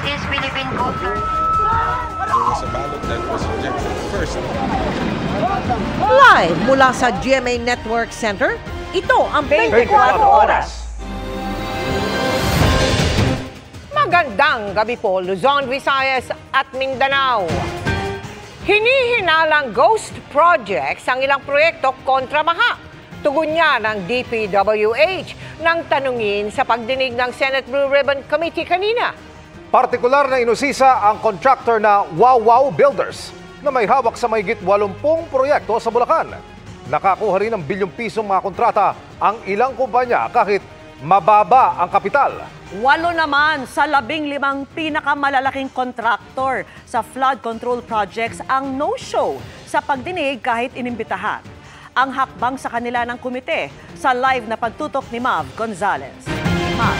is Philippine Culture. There was a ballot that was rejected first. Live mula sa GMA Network Center, ito ang 24 Oras. Magandang gabi po, Luzon, Visayas at Mindanao. Hinihinalang ghost projects ang ilang proyekto kontra baha. Tugon niya ng DPWH nang tanungin sa pagdinig ng Senate Blue Ribbon Committee kanina. Partikular na inusisa ang contractor na Wow Builders na may hawak sa mahigit 80 proyekto sa Bulacan. Nakakuha rin ng bilyong pisong mga kontrata ang ilang kumpanya kahit mababa ang kapital. 8 naman sa 15 pinakamalalaking kontraktor sa flood control projects ang no-show sa pagdinig kahit inimbitahan. Ang hakbang sa kanila ng komite sa live na pagtutok ni Mav Gonzalez. Mav.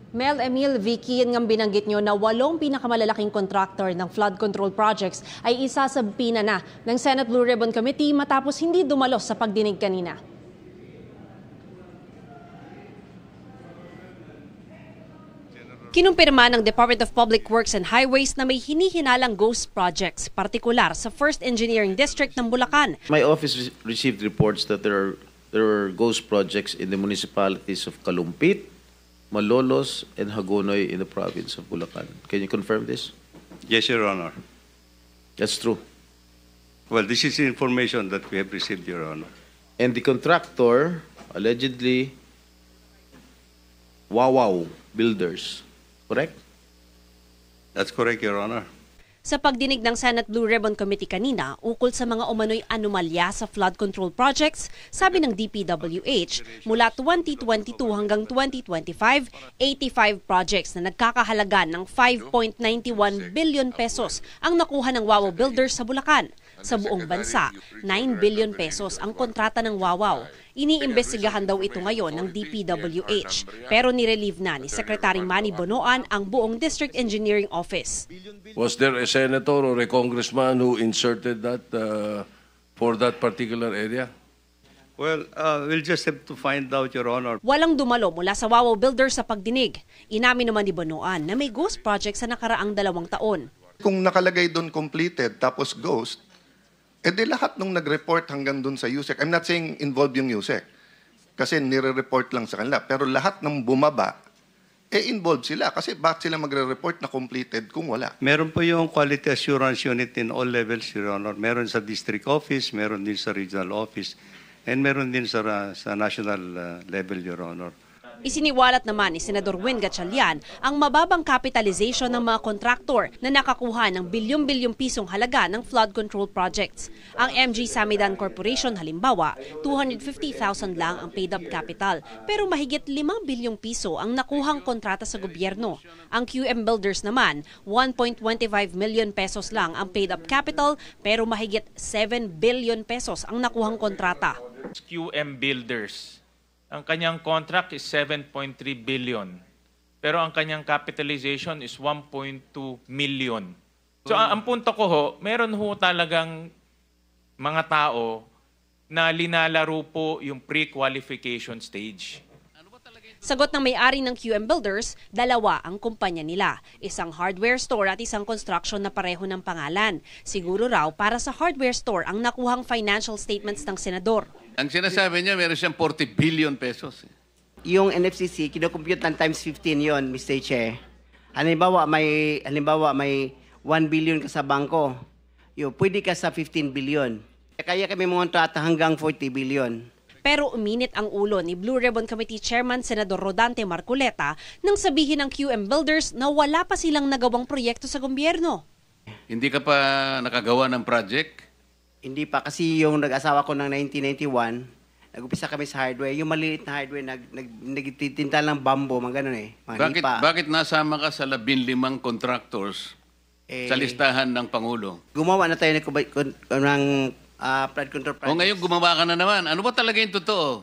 Mel, Emil, Vicky, yan nga binanggit nyo na 8 pinakamalalaking contractor ng flood control projects ay isa sa pina na ng Senate Blue Ribbon Committee matapos hindi dumalos sa pagdinig kanina. Kinumpirma ng Department of Public Works and Highways na may hinihinalang ghost projects, partikular sa 1st Engineering District ng Bulacan. My office received reports that there are ghost projects in the municipalities of Kalumpit, Malolos, and Hagonoy in the province of Bulacan. Can you confirm this? Yes, Your Honor. That's true. Well, this is information that we have received, Your Honor. And the contractor, allegedly, Wow Builders, correct? That's correct, Your Honor. Sa pagdinig ng Senate Blue Ribbon Committee kanina, ukol sa mga umano'y anomalya sa flood control projects, sabi ng DPWH, mula 2022 hanggang 2025, 85 projects na nagkakahalaga ng 5.91 billion pesos ang nakuha ng Wow Builders sa Bulacan. Sa buong bansa, 9 billion pesos ang kontrata ng Wow. Iniimbestigahan daw ito ngayon ng DPWH, pero nirelieve na ni Secretary Manny Bonoan ang buong District Engineering Office. Was there a senator or a congressman who inserted that for that particular area? Well, we'll just have to find out, Your Honor. Walang dumalo mula sa Wow Builders sa pagdinig. Inamin naman ni Bonoan na may ghost project sa nakaraang 2 taon. Kung nakalagay doon completed tapos ghost, di lahat nung nag-report hanggang doon sa USEC, I'm not saying involved yung USEC, kasi nire-report lang sa kanila, pero lahat ng bumaba, involved sila, kasi bakit sila magre-report na completed kung wala? Meron po yung Quality Assurance Unit in all levels, Your Honor. Meron sa District Office, meron din sa Regional Office, and meron din sa national level, Your Honor. Isiniwalat naman ni Senador Win Gatchalian ang mababang capitalization ng mga kontraktor na nakakuha ng bilyong-bilyong pisong halaga ng flood control projects. Ang MG Samidan Corporation halimbawa, 250,000 lang ang paid-up capital pero mahigit 5 bilyong piso ang nakuhang kontrata sa gobyerno. Ang QM Builders naman, 1.25 million pesos lang ang paid-up capital pero mahigit 7 billion pesos ang nakuhang kontrata. QM Builders. Ang kanyang contract is 7.3 billion. Pero ang kanyang capitalization is 1.2 million. So ang punto ko ho, meron ho talagang mga tao na linalaro po yung pre-qualification stage. Sagot ng may-ari ng QM Builders, 2 ang kumpanya nila. Isang hardware store at isang construction na pareho ng pangalan. Siguro raw para sa hardware store ang nakuhang financial statements ng senador. Ang sinasabi niya, meron siyang 40 billion pesos. Yung NFCC, kinocompute ng times 15 yon, Mr. Chair. Halimbawa, may 1 billion ka sa bangko. Pwede ka sa 15 billion. Kaya kami montrata hanggang 40 billion. Pero uminit ang ulo ni Blue Ribbon Committee Chairman Senador Rodante Marcoleta nang sabihin ng QM Builders na wala pa silang nagawang proyekto sa gobyerno. Hindi ka pa nakagawa ng project? Hindi pa, kasi yung nag-asawa ko ng 1991, nag-upisa kami sa hardware. Yung maliit na hardware, nagtitinta ng bambo, mga ganun Bakit nasama ka sa 15 contractors sa listahan ng Pangulo? Gumawa na tayo ng flood control projects. O ngayon gumawa ka na naman. Ano ba talaga yung totoo?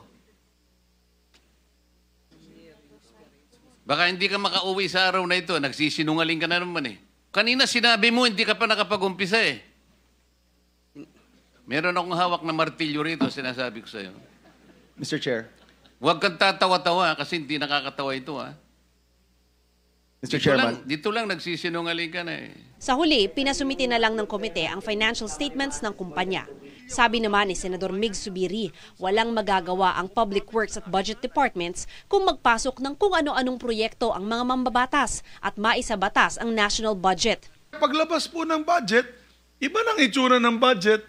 Baka hindi ka makauwi sa araw na ito. Nagsisinungaling ka na naman eh. Kanina sinabi mo hindi ka pa nakapag-umpisa eh. Meron akong hawak na martilyo rito, sinasabi ko sa'yo. Mr. Chair, Huwag kang tatawa-tawa kasi hindi nakakatawa ito, ha? Mr. Chairman. Dito lang nagsisinungaling ka na eh. Sa huli, pinasumiti na lang ng komite ang financial statements ng kumpanya. Sabi naman ni Senador Mig Zubiri, walang magagawa ang Public Works at Budget Departments kung magpasok ng kung ano-anong proyekto ang mga mambabatas at maisabatas ang national budget. Paglabas po ng budget, iba nang itsura ng budget,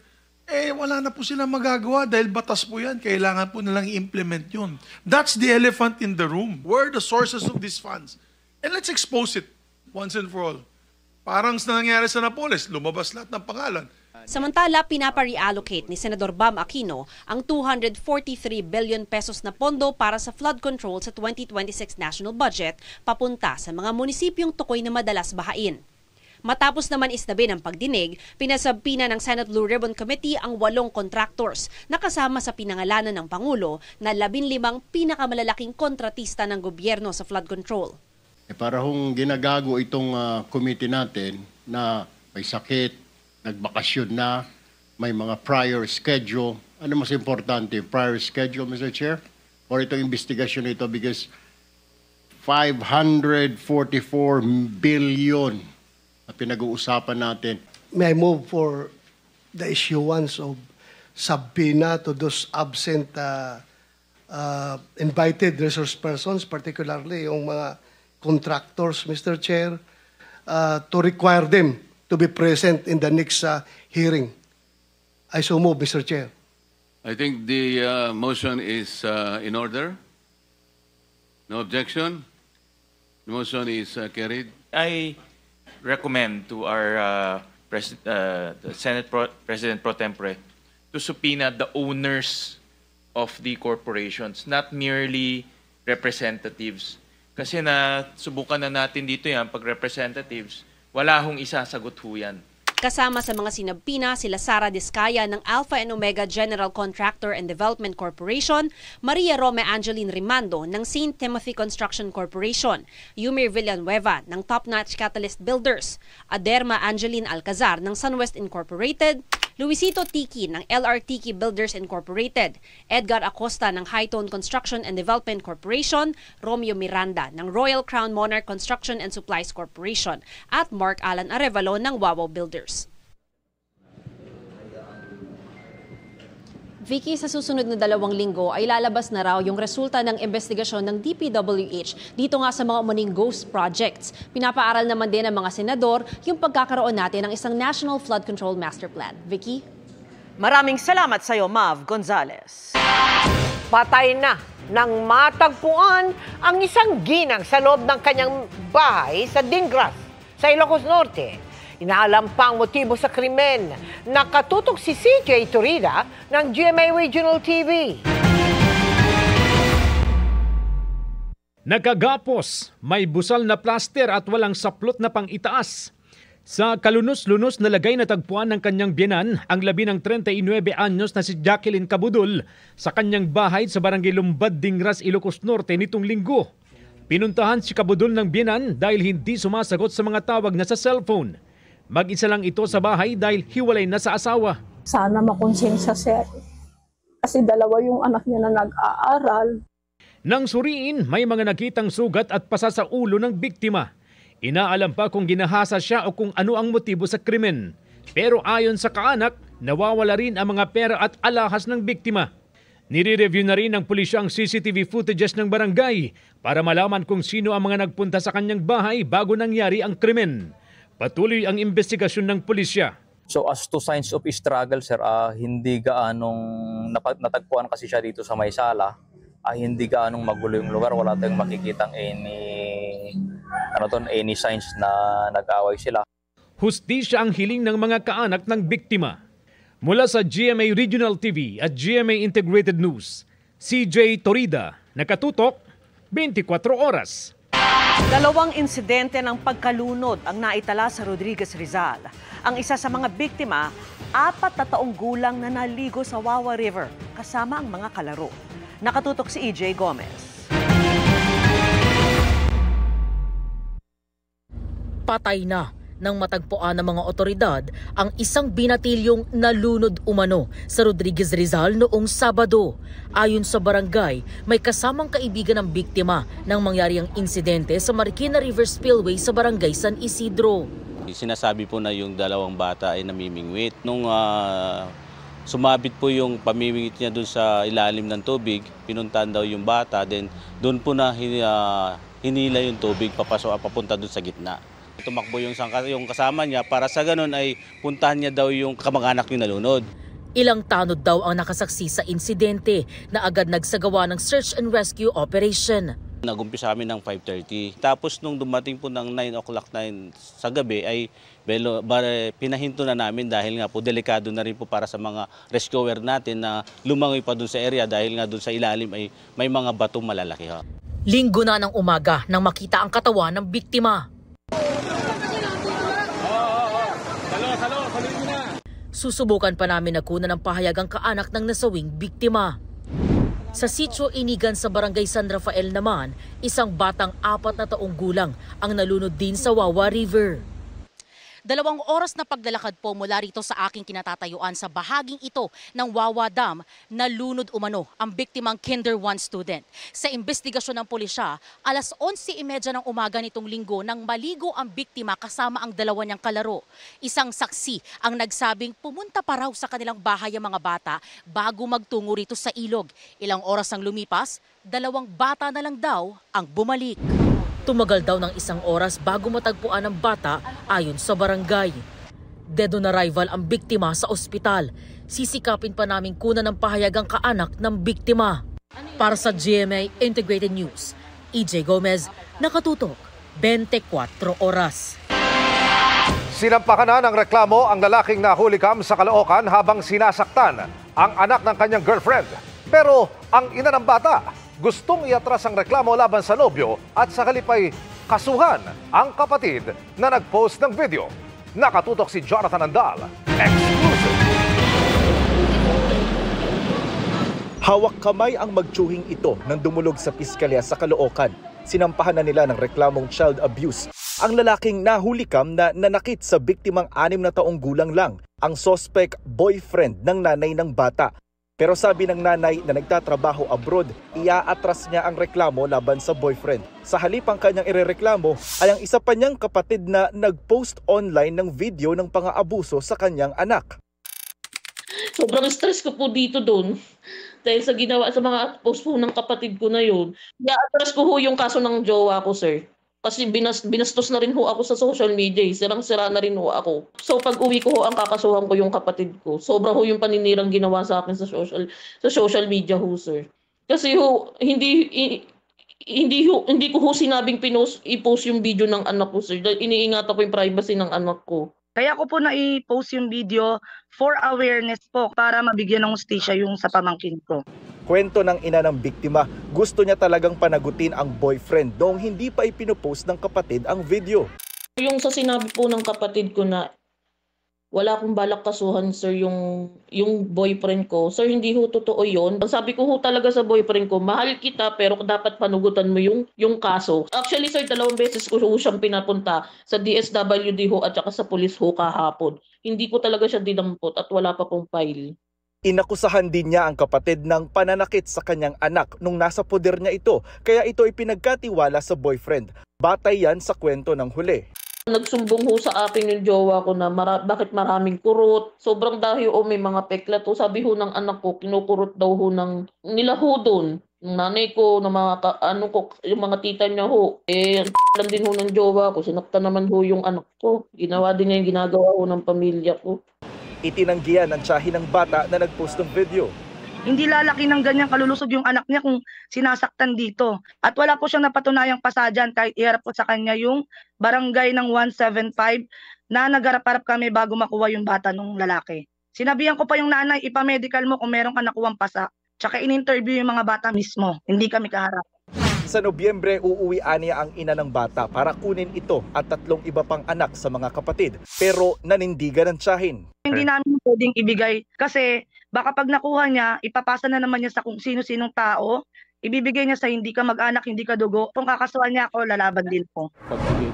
wala na po silang magagawa dahil batas po yan. Kailangan po nilang i-implement yun. That's the elephant in the room. Where are the sources of these funds? And let's expose it once and for all. Parang sa nangyari sa Napoles, lumabas lahat ng pangalan. Samantala, pinapa-reallocate ni Senador Bam Aquino ang 243 billion pesos na pondo para sa flood control sa 2026 national budget papunta sa mga munisipyong tukoy na madalas bahain. Matapos naman isnabi ng pagdinig, pinasabpina ng Senate Blue Ribbon Committee ang 8 contractors na kasama sa pinangalanan ng Pangulo na 15 pinakamalalaking kontratista ng gobyerno sa flood control. Para hong ginagago itong committee natin na may sakit, nagbakasyon na, may mga prior schedule. Ano mas importante, prior schedule, Mr. Chair? Or itong investigasyon ito because 544 billion na pinag-uusapan natin. May I move for the issuance of subpoena to those absent invited resource persons, particularly yung mga contractors, Mr. Chair, to require them to be present in the next hearing. I so move, Mr. Chair. I think the motion is in order. No objection. The motion is carried. I recommend to our the Senate President Pro Tempore to subpoena the owners of the corporations, not merely representatives. Kasi subukan na natin dito yan, pag representatives, wala hong isasagot ho yan. Kasama sa mga sinabpina sila Sara Discaya ng Alpha and Omega General Contractor and Development Corporation, Maria Rome Angeline Rimando ng St. Timothy Construction Corporation, Yumir Villanueva ng Top Notch Catalyst Builders, Aderma Angeline Alcazar ng Sunwest Incorporated, Luisito Tiki ng LR Tiki Builders Incorporated, Edgar Acosta ng Hightone Construction and Development Corporation, Romeo Miranda ng Royal Crown Monarch Construction and Supplies Corporation, at Mark Alan Arevalo ng Wawaw Builders. Vicky, sa susunod na 2 linggo ay lalabas na raw yung resulta ng investigasyon ng DPWH dito nga sa mga umaning ghost projects. Pinapaaral naman din ng mga senador yung pagkakaroon natin ng isang National Flood Control Master Plan. Vicky? Maraming salamat sa iyo, Mav Gonzales. Patay na nang matagpuan ang isang ginang sa loob ng kanyang bahay sa Dingras, sa Ilocos Norte. Inaalam pa ang motibo sa krimen. Nakatutok si CJ Torida ng GMA Regional TV. Nagagapos, may busal na plaster at walang saplot na pang-itaas. Sa kalunos-lunos na lagay na tagpuan ng kanyang biyenan, ang labi ng 39 anyos na si Jacqueline Cabudol sa kanyang bahay sa Barangay Lumbad, Dingras, Ilocos Norte nitong linggo. Pinuntahan si Cabudol ng biyenan dahil hindi sumasagot sa mga tawag na sa cellphone. Mag-isa lang ito sa bahay dahil hiwalay na sa asawa. Sana makonsensya siya. Kasi 2 yung anak niya na nag-aaral. Nang suriin, may mga nakitang sugat at pasa sa ulo ng biktima. Inaalam pa kung ginahasa siya o kung ano ang motibo sa krimen. Pero ayon sa kaanak, nawawala rin ang mga pera at alahas ng biktima. Nire-review na rin ng pulisya ang CCTV footages ng barangay para malaman kung sino ang mga nagpunta sa kanyang bahay bago nangyari ang krimen. Patuloy ang investigasyon ng pulisya. So as to signs of struggle, sir, hindi gaanong natagpuan kasi siya dito sa may sala. Hindi gaanong magulo yung lugar. Wala tayong makikitang any signs na nag-away sila. Hustisya ang hiling ng mga kaanak ng biktima. Mula sa GMA Regional TV at GMA Integrated News, CJ Torida, nakatutok 24 oras. 2 insidente ng pagkalunod ang naitala sa Rodriguez, Rizal. Ang isa sa mga biktima, 4 na taong gulang na naligo sa Wawa River kasama ang mga kalaro. Nakatutok si EJ Gomez. Patay na nang matagpuan ng mga otoridad ang isang binatilyong nalunod umano sa Rodriguez Rizal noong Sabado. Ayon sa barangay, may kasamang kaibigan ng biktima nang mangyari ang insidente sa Marikina River Spillway sa barangay San Isidro. Sinasabi po na yung dalawang bata ay namimingwit. Nung sumabit po yung pamimingwit niya doon sa ilalim ng tubig, pinuntahan daw yung bata, then doon po na hinila yung tubig papunta doon sa gitna. Tumakbo yung kasama niya para sa ganun ay puntahan niya daw yung kamag-anak yung nalunod. Ilang tanod daw ang nakasaksi sa insidente na agad nagsagawa ng search and rescue operation. Nag-umpisa kami ng 5:30. Tapos nung dumating po ng 9 o'clock sa gabi ay pinahinto na namin dahil nga po delikado na rin po para sa mga rescuer natin na lumangoy pa doon sa area dahil nga doon sa ilalim ay may mga batong malalaki. Linggo na ng umaga nang makita ang katawan ng biktima. Susubukan pa namin na kunan ng pahayag ang kaanak ng nasawing biktima. Sa sitio Inigan sa barangay San Rafael naman, isang batang 4 na taong gulang ang nalunod din sa Wawa River. 2 oras na paglalakad po mula rito sa aking kinatatayuan sa bahaging ito ng Wawa Dam, nalunod umano ang biktimang Kinder 1 student. Sa investigasyon ng pulisya, alas 11:30 ng umaga nitong linggo nang maligo ang biktima kasama ang 2 niyang kalaro. Isang saksi ang nagsabing pumunta pa raw sa kanilang bahay ang mga bata bago magtungo rito sa ilog. Ilang oras ang lumipas, 2 bata na lang daw ang bumalik. Tumagal daw ng 1 oras bago matagpuan ng bata ayon sa barangay. Dead on arrival ang biktima sa ospital. Sisikapin pa namin kunan ng pahayag ang kaanak ng biktima. Para sa GMA Integrated News, EJ Gomez, nakatutok, 24 oras. Sinampakan na ng reklamo ang lalaking nahulikam sa Caloocan habang sinasaktan ang anak ng kanyang girlfriend. Pero ang ina ng bata, gustong iatras ang reklamo laban sa nobyo at sa halipay kasuhan ang kapatid na nag-post ng video. Nakatutok si Jonathan Andal. Exclusive! Hawak kamay ang magtsuhing ito nang dumulog sa piskalya sa Caloocan. Sinampahan na nila ng reklamong child abuse ang lalaking nahulikam na nanakit sa biktimang 6 na taong gulang lang. Ang suspect, boyfriend ng nanay ng bata. Pero sabi ng nanay na nagtatrabaho abroad, iaatras niya ang reklamo laban sa boyfriend. Sa halip ang kanyang irereklamo ay ang isa pa niyang kapatid na nag-post online ng video ng pang-aabuso sa kanyang anak. Sobrang stress ko po dito doon dahil sa ginawa sa mga post po ng kapatid ko na yun. Iaatras ko ho yung kaso ng jowa ko, sir. Kasi binastos na rin ho ako sa social media. Sirang-sira na rin ho ako. So pag uwi ko ho, ang kakasuhan ko yung kapatid ko. Sobra ho yung paninirang ginawa sa akin sa social media ho, sir. Kasi ho, hindi ko ho sinabing i-post yung video ng anak ko, sir. Dahil iniingatan ko yung privacy ng anak ko. Kaya ko po na-i-post yung video for awareness po para mabigyan ng hustisya yung sa pamangkin ko. Kwento ng ina ng biktima, gusto niya talagang panagutin ang boyfriend noong hindi pa ipinopost ng kapatid ang video. Yung sa sinabi po ng kapatid ko na wala akong balak kasuhan, sir, yung boyfriend ko. Sir, hindi ho totoo yun. Sabi ko ho talaga sa boyfriend ko, mahal kita pero dapat panugutan mo yung kaso. Actually, sir, 2 beses ko ho siyang pinapunta sa DSWD ho at saka sa police ho kahapon. Hindi ko talaga siya dinampot at wala pa pong file. Inakusahan din niya ang kapatid ng pananakit sa kanyang anak nung nasa poder niya ito, kaya ito ipinagkatiwala sa boyfriend. Batay yan sa kwento ng huli. Nagsumbong ho sa akin yung jowa ko na bakit maraming kurot. Sobrang dahil may mga peklat ho. Sabi ho ng anak ko, kinukurot daw ho nila ho doon. Yung nanay ko, ng yung mga tita niya ho. Lang din ho ng jowa ko. Sinaktan naman ho yung anak ko. Ginawa din niya yung ginagawa ho ng pamilya ko. Itinanggihan ng tiyahin ng bata na nag-post ng video. Hindi lalaki ng ganyang kalulusog yung anak niya kung sinasaktan dito. At wala po siyang napatunayang pasadyan kahit iharap po sa kanya yung barangay ng 175 na nagharap-harap kami bago makuha yung bata ng lalaki. Sinabihan ko pa yung nanay, ipamedical mo kung meron ka nakuwang pasa. Tsaka in-interview yung mga bata mismo. Hindi kami kaharap. Sa Nobyembre, uuwian niya ang ina ng bata para kunin ito at 3 iba pang anak sa mga kapatid. Pero nanindigan ng tiyahin. Hindi namin pwedeng ibigay kasi baka pag nakuha niya, ipapasa na naman niya sa kung sino-sinong tao, ibibigay niya sa hindi ka mag-anak, hindi ka dugo. Kung kakasuhan niya ako, lalaban din po.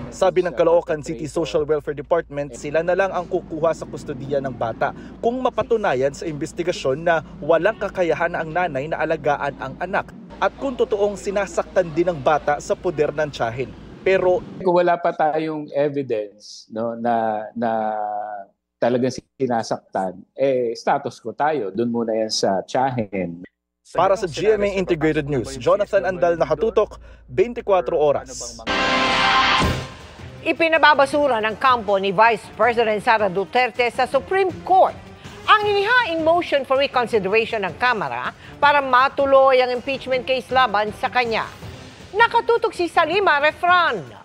Sabi ng Caloocan City Social Welfare Department, sila na lang ang kukuha sa kustodiya ng bata kung mapatunayan sa investigasyon na walang kakayahan ang nanay na alagaan ang anak at kung totoong sinasaktan din ng bata sa poder ng tiyahin. Pero kung wala pa tayong evidence, no, na talagang sinasaktan, status quo tayo. Doon muna yan sa tiyahin. Para sa GMA Integrated News, Jonathan Andal, nakatutok, 24 oras. Ipinababasura ng kampo ni Vice President Sara Duterte sa Supreme Court ang inihaing motion for reconsideration ng Kamara para matuloy ang impeachment case laban sa kanya. Nakatutok si Salima Refran.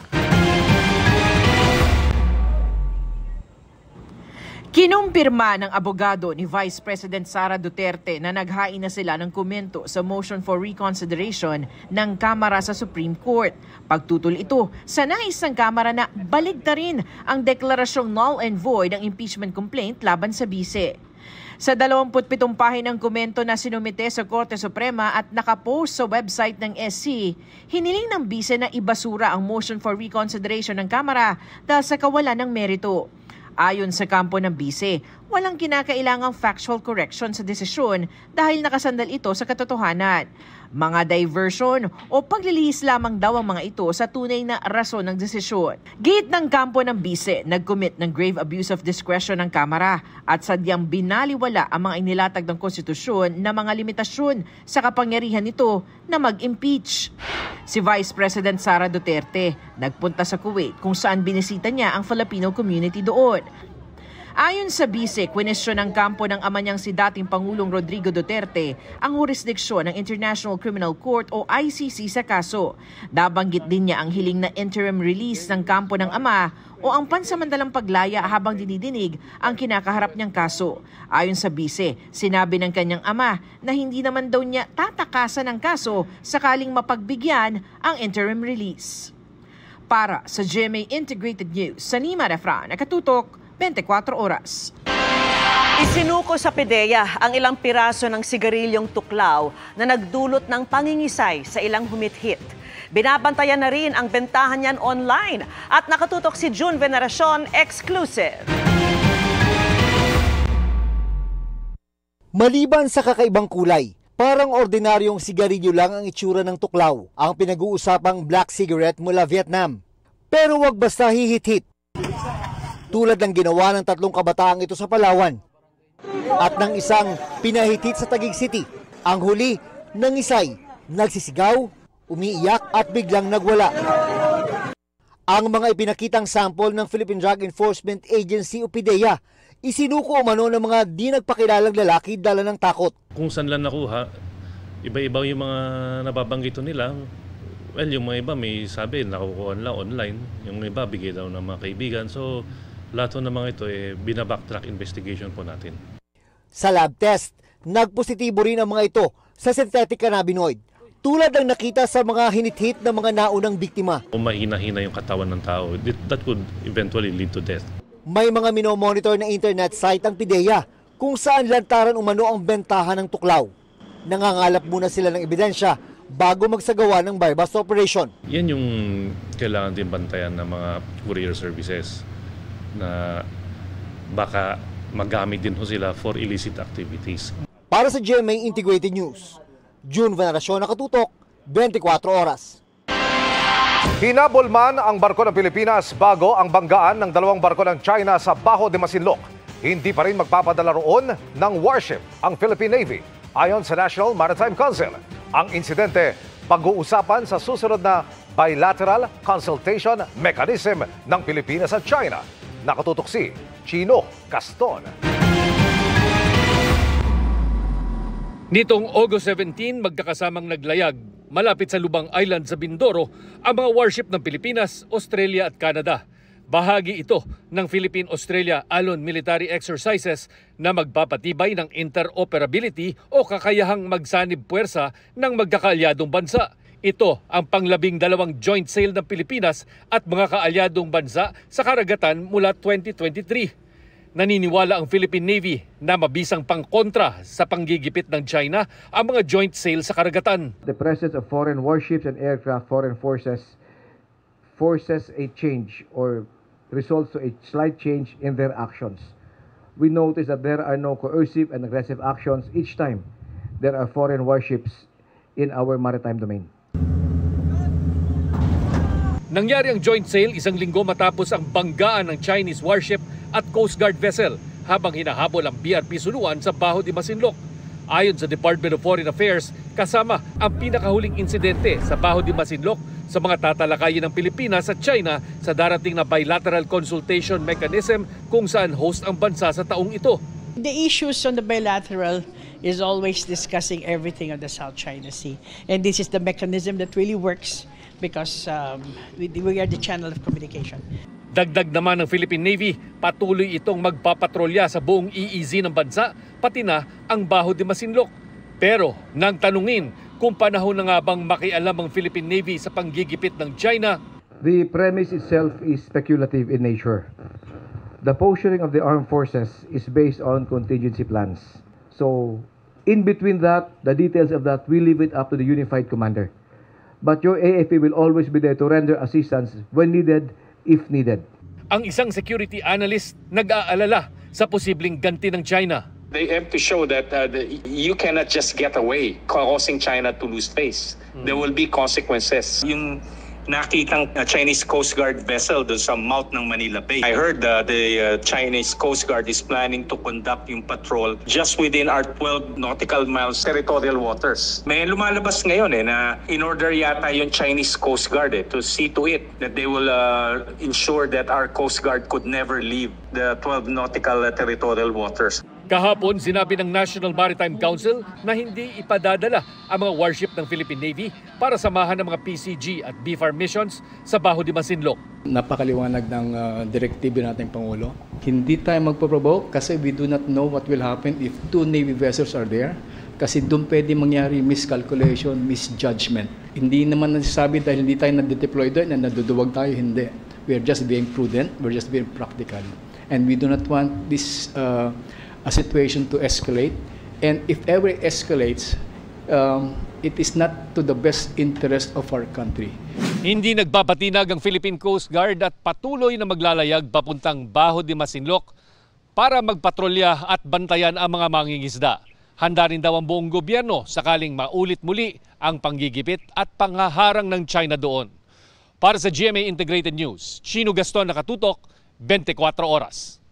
Kinumpirma ng abogado ni Vice President Sara Duterte na naghain na sila ng komento sa motion for reconsideration ng Kamara sa Supreme Court. Pagtutol ito sa nais ng Kamara na baligtarin ang deklarasyong null and void ng impeachment complaint laban sa bise. Sa 27 pahinang komento na sinumite sa Korte Suprema at nakapost sa website ng SC, hiniling ng bise na ibasura ang motion for reconsideration ng Kamara dahil sa kawalan ng merito. Ayon sa kampo ng bise, walang kinakailangang factual correction sa desisyon dahil nakasandal ito sa katotohanan. Mga diversion o paglilihis lamang daw ang mga ito sa tunay na rason ng desisyon. Gate ng kampo ng bise, nag-commit ng grave abuse of discretion ng Kamara at sadyang binaliwala ang mga inilatag ng konstitusyon na mga limitasyon sa kapangyarihan nito na mag-impeach. Si Vice President Sara Duterte nagpunta sa Kuwait kung saan binisita niya ang Filipino community doon. Ayon sa bise, kwenesyon ng kampo ng ama niyang si dating Pangulong Rodrigo Duterte ang jurisdiksyon ng International Criminal Court o ICC sa kaso. Nabanggit din niya ang hiling na interim release ng kampo ng ama o ang pansamantalang paglaya habang dinidinig ang kinakaharap niyang kaso. Ayon sa bise, sinabi ng kanyang ama na hindi naman daw niya tatakasan ng kaso sakaling mapagbigyan ang interim release. Para sa GMA Integrated News, Salima Refran, nakatutok, 24 oras. Isinuko sa PDEA ang ilang piraso ng sigarilyong tuklaw na nagdulot ng pangingisay sa ilang humit-hit. Binabantayan na rin ang bentahan niyan online at nakatutok si June Veneracion, exclusive. Maliban sa kakaibang kulay, parang ordinaryong sigarilyo lang ang itsura ng tuklaw, ang pinag-uusapang black cigarette mula Vietnam. Pero wag basta hihit-hit. Tulad ng ginawa ng 3 kabataang ito sa Palawan at ng isang pinahitit sa Taguig City. Ang huli, nangisay, nagsisigaw, umiiyak at biglang nagwala. Ang mga ipinakitang sample ng Philippine Drug Enforcement Agency o PDEA, isinuko umano ng mga di nagpakilalang lalaki dala ng takot. Kung saan lang nakuha, iba-iba yung mga nababanggito nila. Well, yung mga iba may sabi, nakukuha nila online. Yung iba, bigay daw ng mga kaibigan. So, lahat ng mga ito, binabacktrack investigation po natin. Sa lab test, nagpositibo rin ang mga ito sa synthetic cannabinoid, tulad ng nakita sa mga hinit-hit na mga naunang biktima. Kung mahina-hina yung katawan ng tao, that could eventually lead to death. May mga minomonitor na internet site ang PDEA kung saan lantaran umano ang bentahan ng tuklaw. Nangangalap muna sila ng ebidensya bago magsagawa ng buy-bust operation. Yan yung kailangan din bantayan ng mga courier services na baka magamit din ho sila for illicit activities. Para sa GMA Integrated News, June Veneracion, nakatutok, 24 oras. Hinabol man ang barko ng Pilipinas bago ang banggaan ng 2 barko ng China sa Baho de Masinloc. Hindi pa rin magpapadala roon ng warship ang Philippine Navy. Ayon sa National Maritime Council, ang insidente pag-uusapan sa susunod na bilateral consultation mechanism ng Pilipinas at China. Nakatutok si Chino Caston. Nitong August 17, magkakasamang naglayag malapit sa Lubang Island sa Mindoro ang mga warship ng Pilipinas, Australia at Canada. Bahagi ito ng Philippine-Australia Alon Military Exercises na magpapatibay ng interoperability o kakayahang magsanib puwersa ng magkakaalyadong bansa. Ito ang pang-12 joint sail ng Pilipinas at mga kaalyadong bansa sa karagatan mula 2023. Naniniwala ang Philippine Navy na mabisang pangkontra sa panggigipit ng China ang mga joint sale sa karagatan. The presence of foreign warships and aircraft, foreign forces a change or results to a slight change in their actions. We notice that there are no coercive and aggressive actions each time there are foreign warships in our maritime domain. Nangyari ang joint sale isang linggo matapos ang banggaan ng Chinese warship at Coast Guard vessel habang hinahabol ang BRP Suluan sa Baho de Masinloc. Ayon sa Department of Foreign Affairs, kasama ang pinakahuling insidente sa Baho de Masinloc sa mga tatalakayin ng Pilipinas at China sa darating na bilateral consultation mechanism kung saan host ang bansa sa taong ito. The issues on the bilateral is always discussing everything on the South China Sea. And this is the mechanism that really works because we are the channel of communication. Dagdag naman ng Philippine Navy, patuloy itong magpapatrolya sa buong EEZ ng bansa, pati na ang Baho de Masinloc. Pero nang tanungin kung panahon na nga bang makialam ang Philippine Navy sa panggigipit ng China, the premise itself is speculative in nature. The posturing of the armed forces is based on contingency plans. So, in between that, the details of that, we leave it up to the unified commander. But your AFP will always be there to render assistance when needed, if needed. Ang isang security analyst nag-aalala sa posibleng ganti ng China. They have to show that you cannot just get away causing China to lose face. There will be consequences. Yung nakitang Chinese Coast Guard vessel doon sa mouth ng Manila Bay. I heard the Chinese Coast Guard is planning to conduct yung patrol just within our 12 nautical miles territorial waters. May lumalabas ngayon na in order yata yung Chinese Coast Guard to see to it that they will ensure that our Coast Guard could never leave the 12 nautical territorial waters. Kahapon, sinabi ng National Maritime Council na hindi ipadadala ang mga warship ng Philippine Navy para samahan ng mga PCG at BFAR missions sa Baho de Masinloc. Napakaliwanag ng direktibo nating Pangulo. Hindi tayo magpo-provoke kasi we do not know what will happen if two Navy vessels are there. Kasi doon pwede mangyari miscalculation, misjudgment. Hindi naman nasasabi dahil hindi tayo na-deploy doon na naduduwag tayo, hindi. We are just being prudent, we're just being practical. And we do not want this a situation to escalate, and if ever it escalates, it is not to the best interest of our country. Hindi nagpapatinag ang Philippine Coast Guard at patuloy na maglalayag papuntang Baho de Masinloc para magpatrolya at bantayan ang mga mangingisda. Handa rin daw ang buong gobyerno sakaling maulit muli ang panggigipit at panghaharang ng China doon. Para sa GMA Integrated News, Chino Gaston, nakatutok, 24 oras.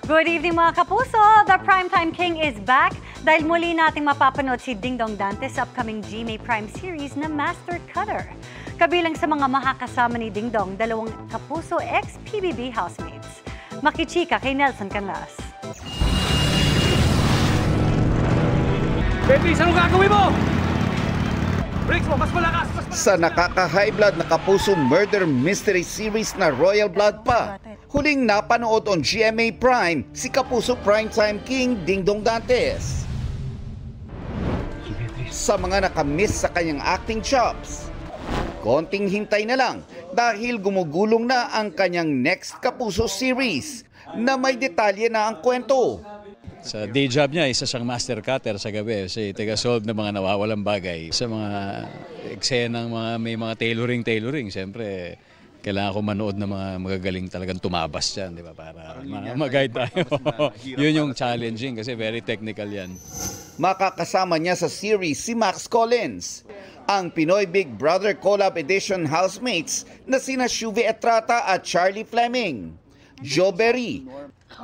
Good evening mga kapuso! The Primetime King is back dahil muli nating mapapanood si Ding Dong Dantes sa upcoming GMA Prime series na Master Cutter. Kabilang sa mga makakasama ni Ding Dong, dalawang kapuso ex-PBB housemates. Makichika kay Nelson Canlas. Beatrice, anong gagawin mo? Bricks mo, mas malakas! Sa nakaka-high blood na Kapuso Murder Mystery Series na Royal Blood pa, huling napanood on GMA Prime si Kapuso Primetime King Ding Dong Dantes. Sa mga nakamiss sa kanyang acting chops, konting hintay na lang dahil gumugulong na ang kanyang next Kapuso series na may detalye na ang kwento. Sa day job niya, isa siyang master cutter sa gabi. Kasi taga-solve ng mga nawawalang bagay. Sa mga eksenang may mga tailoring, siyempre, kailangan ko manood ng mga magagaling talagang tumabas dyan, di ba? Para mag-guide tayo. Yun yung challenging kasi very technical yan. Makakasama niya sa series si Max Collins, ang Pinoy Big Brother Collab Edition housemates na sina Shuvi Etrata at Charlie Fleming, Joe Berry,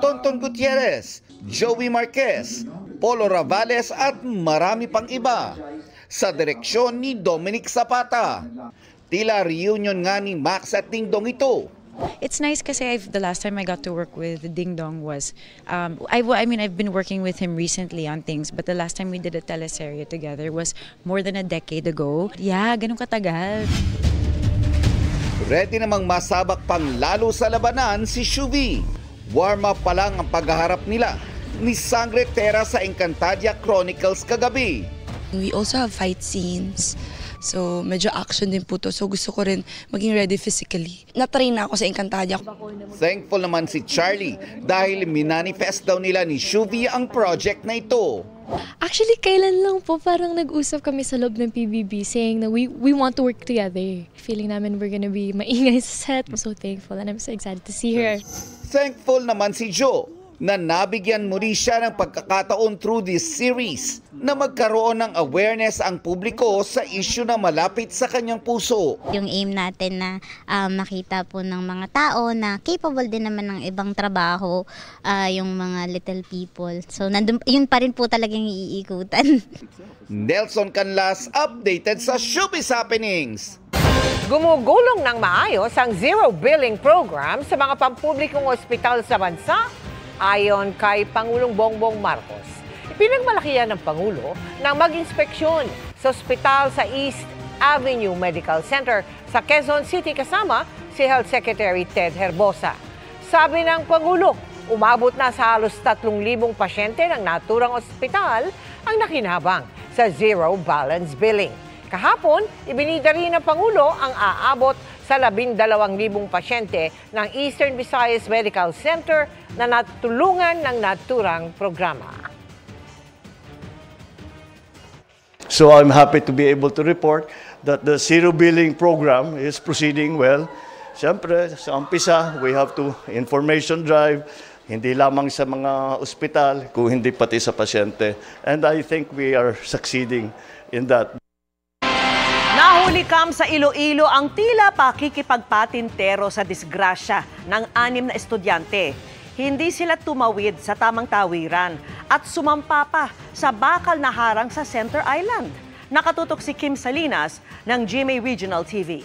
Tonton Gutierrez, Joey Marquez, Polo Ravales at marami pang iba sa direksyon ni Dominic Zapata. Tila reunion nga ni Max at Ding Dong ito. It's nice kasi the last time I got to work with Ding Dong was, I've been working with him recently on things, but the last time we did a teleserye together was more than a decade ago. Yeah, ganun katagal. Ready namang masabak pang lalo sa labanan si Shuvi. Warm up pa lang ang paghaharap nila ni Sangre Terra sa Encantadia Chronicles kagabi. We also have fight scenes. So medyo action din po to. So gusto ko rin maging ready physically. Na-train na ako sa Encantadia. Thankful naman si Charlie dahil minanifest daw nila ni Shuvi ang project na ito. Actually, kailan lang po parang nag-usap kami sa loob ng PBB saying na we want to work together. Feeling namin we're gonna be maingay sa set. I'm so thankful and I'm so excited to see her. Thankful naman si Jo na nabigyan muli siya ng pagkakataon through this series na magkaroon ng awareness ang publiko sa issue na malapit sa kanyang puso. Yung aim natin na makita po ng mga tao na capable din naman ng ibang trabaho, yung mga little people. So yun pa rin po talagang iikutan. Nelson Canlas, updated sa Showbiz Happenings. Gumugulong ng maayos ang zero billing program sa mga pampublikong ospital sa bansa ayon kay Pangulong Bongbong Marcos. Ipinagmalaki yan ng Pangulo nang mag-inspeksyon sa ospital sa East Avenue Medical Center sa Quezon City kasama si Health Secretary Ted Herbosa. Sabi ng Pangulo, umabot na sa halos 3,000 pasyente ng naturang ospital ang nakinabang sa zero balance billing. Kahapon, ibinida rin ng Pangulo ang aabot sa 12,000 pasyente ng Eastern Visayas Medical Center na natulungan ng naturang programa. So I'm happy to be able to report that the zero billing program is proceeding well. Siyempre, sa umpisa, we have to information drive, hindi lamang sa mga ospital, kung hindi pati sa pasyente. And I think we are succeeding in that. Nahuli sa Iloilo ang tila pakikipagpatintero sa disgrasya ng 6 na estudyante. Hindi sila tumawid sa tamang tawiran at sumampa pa sa bakal na harang sa Center Island. Nakatutok si Kim Salinas ng GMA Regional TV.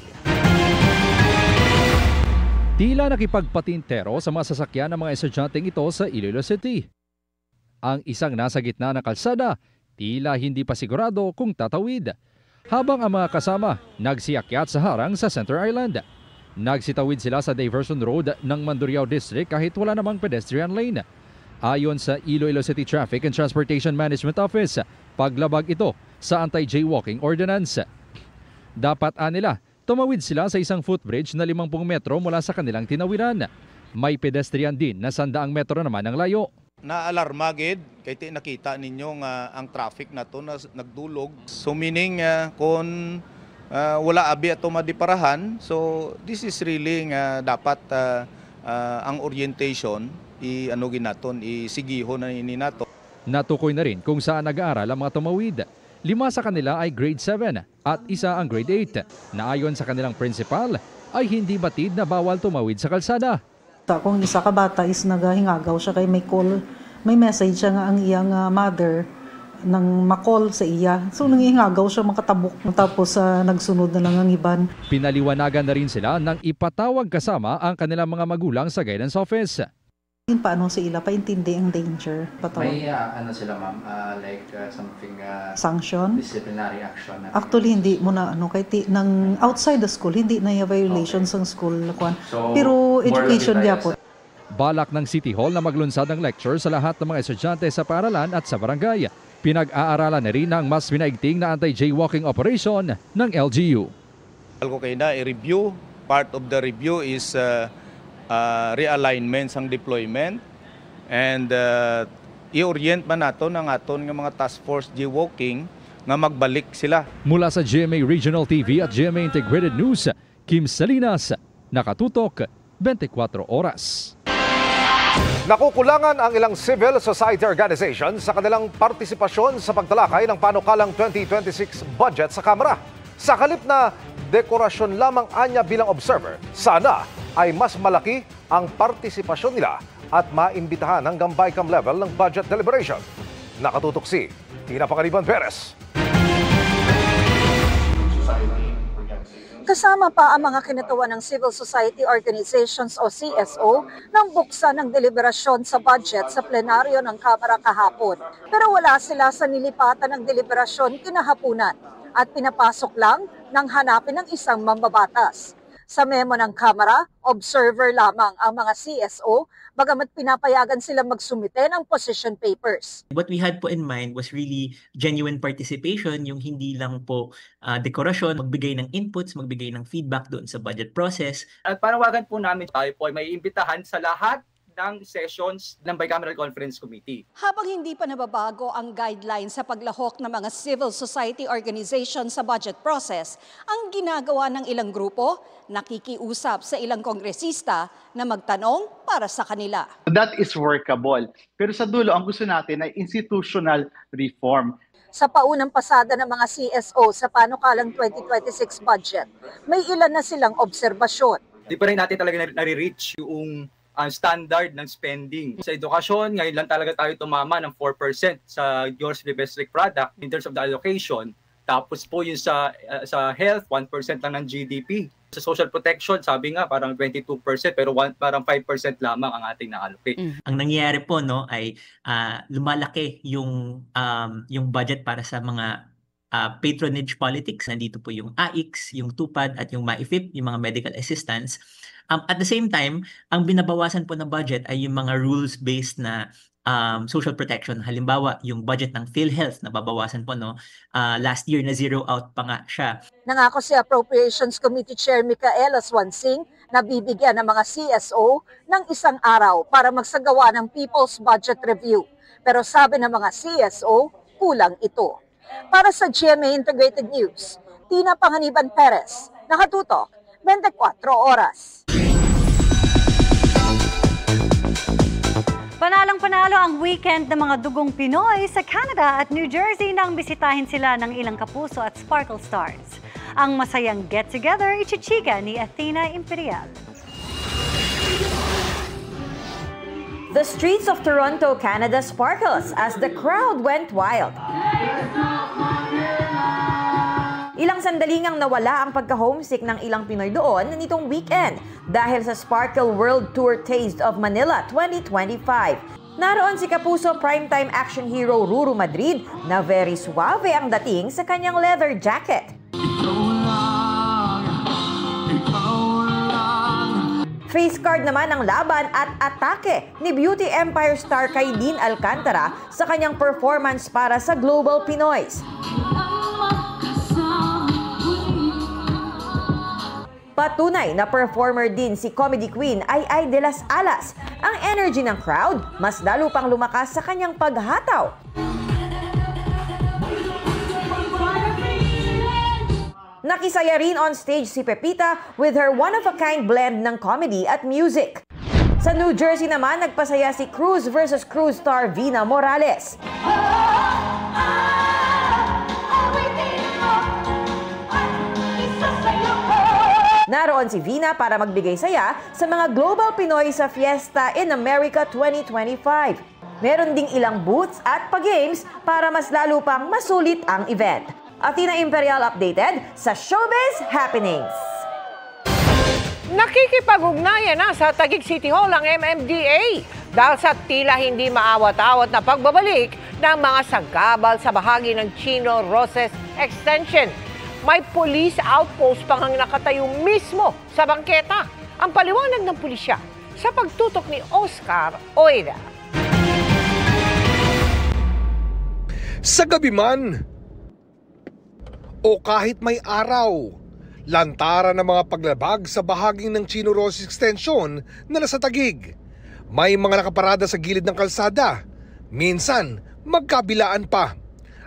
Tila nakipagpatintero sa mga sasakyan ng mga estudyanteng ito sa Iloilo City. Ang isang nasa gitna ng kalsada, tila hindi pa sigurado kung tatawid. Habang ang mga kasama nagsiakyat sa harang sa Center Island. Nagsitawid sila sa diversion road ng Mandurriao District kahit wala namang pedestrian lane. Ayon sa Iloilo City Traffic and Transportation Management Office, paglabag ito sa anti-jaywalking ordinance. Dapat nila, tumawid sila sa isang footbridge na 50 metro mula sa kanilang tinawiran. May pedestrian din na 100 metro naman ang layo. Na-alarma gid kay nakita ninyo nga ang traffic na to na nagdulog. So meaning kung wala abi ato madiparahan, so this is really dapat ang orientation ginaton isigihon na ini nato. Natukoy na rin kung saan nag-aaral ang mga tumawid. 5 sa kanila ay grade 7 at isa ang grade 8 na ayon sa kanilang principal ay hindi batid na bawal tumawid sa kalsada. Kung isa ka bata is nagahingagaw siya kay may call, may message siya nga ang iyang mother nang makol sa iya. So nangihingagaw siya makatabok tapos nagsunod na lang ang iban. Pinaliwanagan na rin sila nang ipatawag kasama ang kanilang mga magulang sa guidance office. Paano sa ila paintindi ang danger? Patawag. May sila ma'am, something sanction? Disciplinary action. Actually hindi mo na kay nang outside the school hindi na violations ang school kwan. So, pero education gyapon. Balak ng City Hall na maglunsad ng lecture sa lahat ng mga estudyante sa paaralan at sa barangay. Pinag-aaralan na rin ang mas pinaigting na anti-jaywalking operation ng LGU. Algo kayo na i-review. Part of the review is realignment sang deployment and i-orient man nato ng aton nga mga task force jaywalking nga magbalik sila. Mula sa GMA Regional TV at GMA Integrated News, Kim Salinas, nakatutok 24 oras. Nakukulangan ang ilang civil society organizations sa kanilang partisipasyon sa pagtalakay ng panukalang 2026 budget sa Kamara. Sa halip na dekorasyon lamang anya bilang observer, sana ay mas malaki ang partisipasyon nila at maimbitahan hanggang BICAM level ng budget deliberation. Nakatutok si Tina Pangaliban Perez. Kasama pa ang mga kinatuwa ng civil society organizations o CSO nang buksan ng deliberasyon sa budget sa plenaryo ng Kamara kahapon. Pero wala sila sa nilipatan ng deliberasyon kinahapunan at pinapasok lang nang hanapin ng isang mambabatas. Sa memo ng Kamara, observer lamang ang mga CSO, bagamat pinapayagan silang magsumite ng position papers. What we had po in mind was really genuine participation, yung hindi lang po dekorasyon, magbigay ng inputs, magbigay ng feedback doon sa budget process. At panawagan po namin tayo po ay may imbitahan sa lahat ng sessions ng Bicameral Conference Committee. Habang hindi pa nababago ang guidelines sa paglahok ng mga civil society organizations sa budget process, ang ginagawa ng ilang grupo, nakikiusap sa ilang kongresista na magtanong para sa kanila. That is workable. Pero sa dulo, ang gusto natin ay institutional reform. Sa paunang pasada ng mga CSO sa panukalang 2026 budget, may ilan na silang obserbasyon. Di pa rin natin talaga nare-reach yung standard ng spending. Sa edukasyon, ngayon lang talaga tayo tumama ng 4% sa gross domestic product in terms of the allocation. Tapos po yung sa health, 1% lang ng GDP. Sa social protection, sabi nga parang 22% pero parang 5% lamang ang ating na-allocate. Ang nangyayari po ay lumalaki yung budget para sa mga patronage politics. Nandito po yung AIX, yung TUPAD at yung MAIFIP, yung mga medical assistance. At the same time, ang binabawasan po ng budget ay yung mga rules-based na social protection. Halimbawa, yung budget ng PhilHealth na babawasan po, last year na zero out pa nga siya. Nangako si Appropriations Committee Chair Micaela Swansing na bibigyan ng mga CSO ng isang araw para magsagawa ng People's Budget Review. Pero sabi ng mga CSO, kulang ito. Para sa GMA Integrated News, Tina Panganiban Perez, nakatutok, 24 oras. Panalang-panalo ang weekend ng mga dugong Pinoy sa Canada at New Jersey nang bisitahin sila ng ilang kapuso at Sparkle Stars. Ang masayang get-together, ichichika ni Athena Imperial. The streets of Toronto, Canada sparkles as the crowd went wild. Ilang sandaling ang nawala ang pagka-homesick ng ilang Pinoy doon nitong weekend dahil sa Sparkle World Tour Taste of Manila 2025. Naroon si Kapuso primetime action hero Ruru Madrid na very suave ang dating sa kanyang leather jacket. Face card naman ang laban at atake ni Beauty Empire star Kailin Alcantara sa kanyang performance para sa Global Pinoys. Patunay na performer din si comedy queen Ai de las Alas. Ang energy ng crowd mas lalo pang lumakas sa kanyang paghataw. Nakisaya rin on stage si Pepita with her one-of-a-kind blend ng comedy at music. Sa New Jersey naman, nagpasaya si Cruz versus Cruz star Vina Morales. Naroon si Vina para magbigay saya sa mga Global Pinoy sa Fiesta in America 2025. Meron ding ilang booths at pa-games para mas lalo pang masulit ang event. Athena Imperial updated sa Showbiz Happenings. Nakikipag-ugnayan na sa Taguig City Hall ang MMDA dahil sa tila hindi maawat-awat na pagbabalik ng mga sagabal sa bahagi ng Chino Roses Extension. May police outpost pang ang nakatayo mismo sa bangketa. Ang paliwanag ng pulisya sa pagtutok ni Oscar Oida. Sa gabi man o kahit may araw, lantaran ng mga paglabag sa bahaging ng Chino Roses Extension na nasa Taguig. May mga nakaparada sa gilid ng kalsada. Minsan, magkabilaan pa.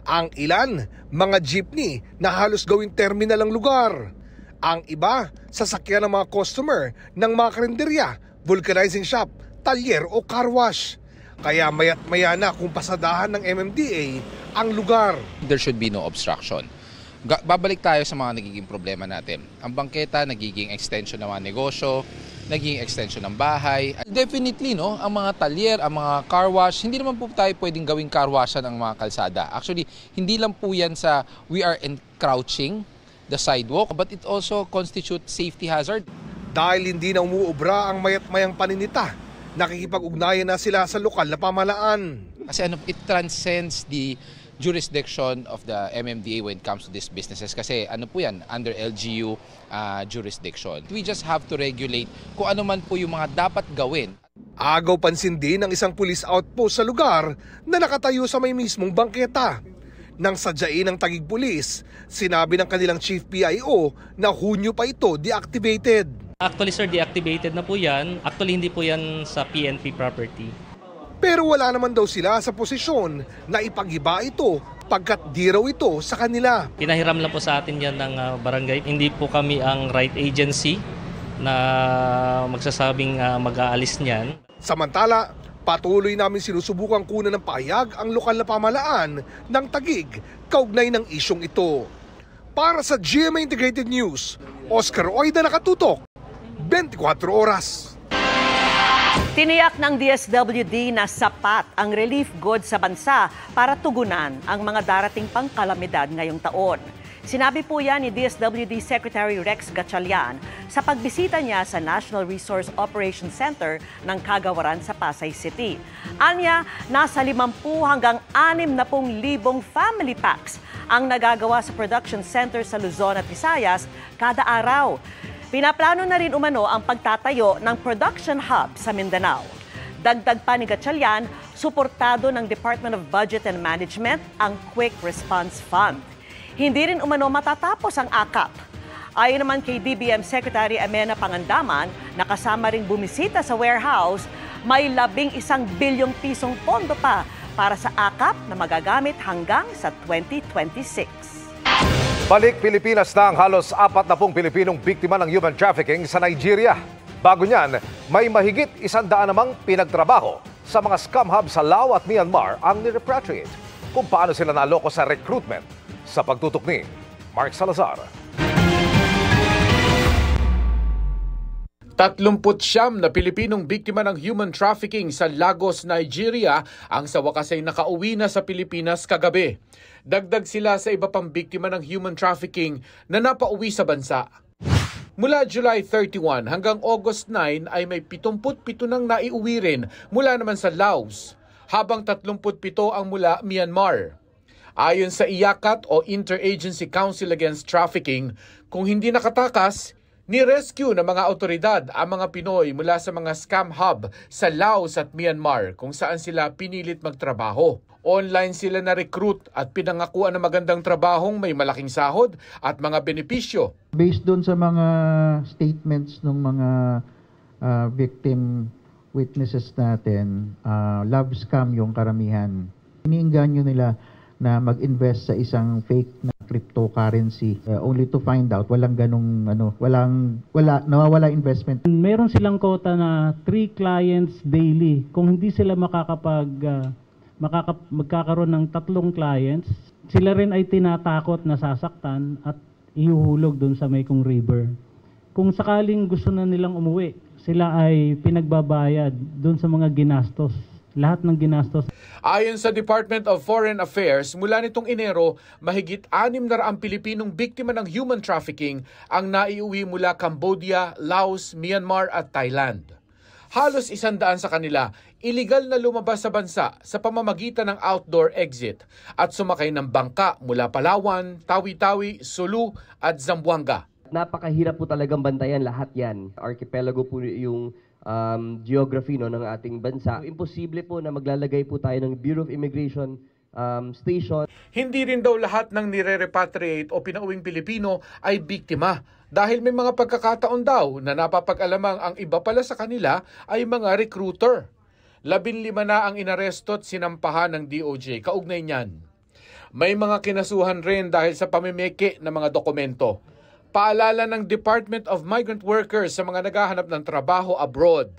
Ang ilan, mga jeepney na halos gawing terminal ang lugar. Ang iba, sasakyan ng mga customer ng mga karinderya, vulcanizing shop, talyer o car wash. Kaya maya't maya na kung pasadahan ng MMDA ang lugar. There should be no obstruction. Babalik tayo sa mga nagiging problema natin. Ang bangketa, nagiging extension ng mga negosyo, naging extension ng bahay. Definitely, no, ang mga talyer, ang mga car wash, hindi naman po tayo pwedeng gawing car washan ang mga kalsada. Actually, hindi lang po yan sa we are encroaching the sidewalk, but it also constitutes safety hazard. Dahil hindi na umuubra ang mayat-mayang paninita, nakikipag-ugnayan na sila sa lokal na pamahalaan. Kasi it transcends the jurisdiction of the MMDA when it comes to these businesses kasi ano po yan, under LGU jurisdiction. We just have to regulate kung ano man po yung mga dapat gawin. Agaw pansin din ng isang police outpost sa lugar na nakatayo sa may mismong bangketa. Nang sadyain ng Taguig Police, sinabi ng kanilang Chief PIO na Hunyo pa ito deactivated. Actually sir, deactivated na po yan. Actually hindi po yan sa PNP property. Pero wala naman daw sila sa posisyon na ipag-iba ito pagkat di raw ito sa kanila. Pinahiram lang po sa atin yan ng barangay. Hindi po kami ang right agency na magsasabing mag-aalis niyan. Samantala, patuloy namin sinusubukang kunan ng pahayag ang lokal na pamahalaan ng Taguig kaugnay ng isyong ito. Para sa GMA Integrated News, Oscar Oida nakatutok, 24 oras. Tiniyak ng DSWD na sapat ang relief goods sa bansa para tugunan ang mga darating pang kalamidad ngayong taon. Sinabi po yan ni DSWD Secretary Rex Gatchalian sa pagbisita niya sa National Resource Operations Center ng Kagawaran sa Pasay City. Anya, nasa 50 hanggang 60,000 family packs ang nagagawa sa production center sa Luzon at Visayas kada araw. Pinaplano na rin umano ang pagtatayo ng production hub sa Mindanao. Dagdag pa ni Gatchalian, suportado ng Department of Budget and Management ang Quick Response Fund. Hindi rin umano matatapos ang AKAP. Ayon naman kay DBM Secretary Amena Pangandaman, na kasama ring bumisita sa warehouse, may 11 bilyong pisong pondo pa para sa AKAP na magagamit hanggang sa 2026. Balik Pilipinas na ang halos 40 Pilipinong biktima ng human trafficking sa Nigeria. Bago niyan, may mahigit 100 namang pinagtrabaho sa mga scam hub sa Laos at Myanmar ang nirepatriate. Kung paano sila naloko sa recruitment, sa pagtutok ni Mark Salazar. 39 na Pilipinong biktima ng human trafficking sa Lagos, Nigeria ang sa wakas ay nakauwi na sa Pilipinas kagabi. Dagdag sila sa iba pang biktima ng human trafficking na napauwi sa bansa. Mula July 31 hanggang August 9 ay may 77 nang naiuwi rin mula naman sa Laos, habang 37 ang mula Myanmar. Ayon sa IACAT o Interagency Council Against Trafficking, kung hindi nakatakas, ni-rescue ng mga otoridad ang mga Pinoy mula sa mga scam hub sa Laos at Myanmar kung saan sila pinilit magtrabaho. Online sila na-recruit at pinangakuan ng magandang trabahong may malaking sahod at mga benepisyo. Based doon sa mga statements ng mga victim witnesses natin, love scam yung karamihan. Iniinganyo nila na mag-invest sa isang fake na cryptocurrency only to find out walang ganung nawawala investment. Meron silang quota na 3 clients daily. Kung hindi sila magkakaroon ng 3 clients, sila rin ay tinatakot na sasaktan at ihuhulog doon sa Mekong River. Kung sakaling gusto na nilang umuwi, sila ay pinagbabayad doon sa mga ginastos. Lahat ng ginastos. Ayon sa Department of Foreign Affairs, mula nitong Enero, mahigit 600 Pilipinong biktima ng human trafficking ang naiuwi mula Cambodia, Laos, Myanmar at Thailand. Halos 100 sa kanila, iligal na lumabas sa bansa sa pamamagitan ng outdoor exit at sumakay ng bangka mula Palawan, Tawi-Tawi, Sulu at Zamboanga. Napakahirap po talagang bantayan lahat yan. Archipelago po yung geography ng ating bansa. Imposible po na maglalagay po tayo ng Bureau of Immigration station. Hindi rin daw lahat ng nire-repatriate o pinauwing Pilipino ay biktima dahil may mga pagkakataon daw na napapag-alamang ang iba pala sa kanila ay mga recruiter. 15 na ang inaresto at sinampahan ng DOJ kaugnay niyan. May mga kinasuhan rin dahil sa pamimeke ng mga dokumento. Paalala ng Department of Migrant Workers sa mga naghahanap ng trabaho abroad.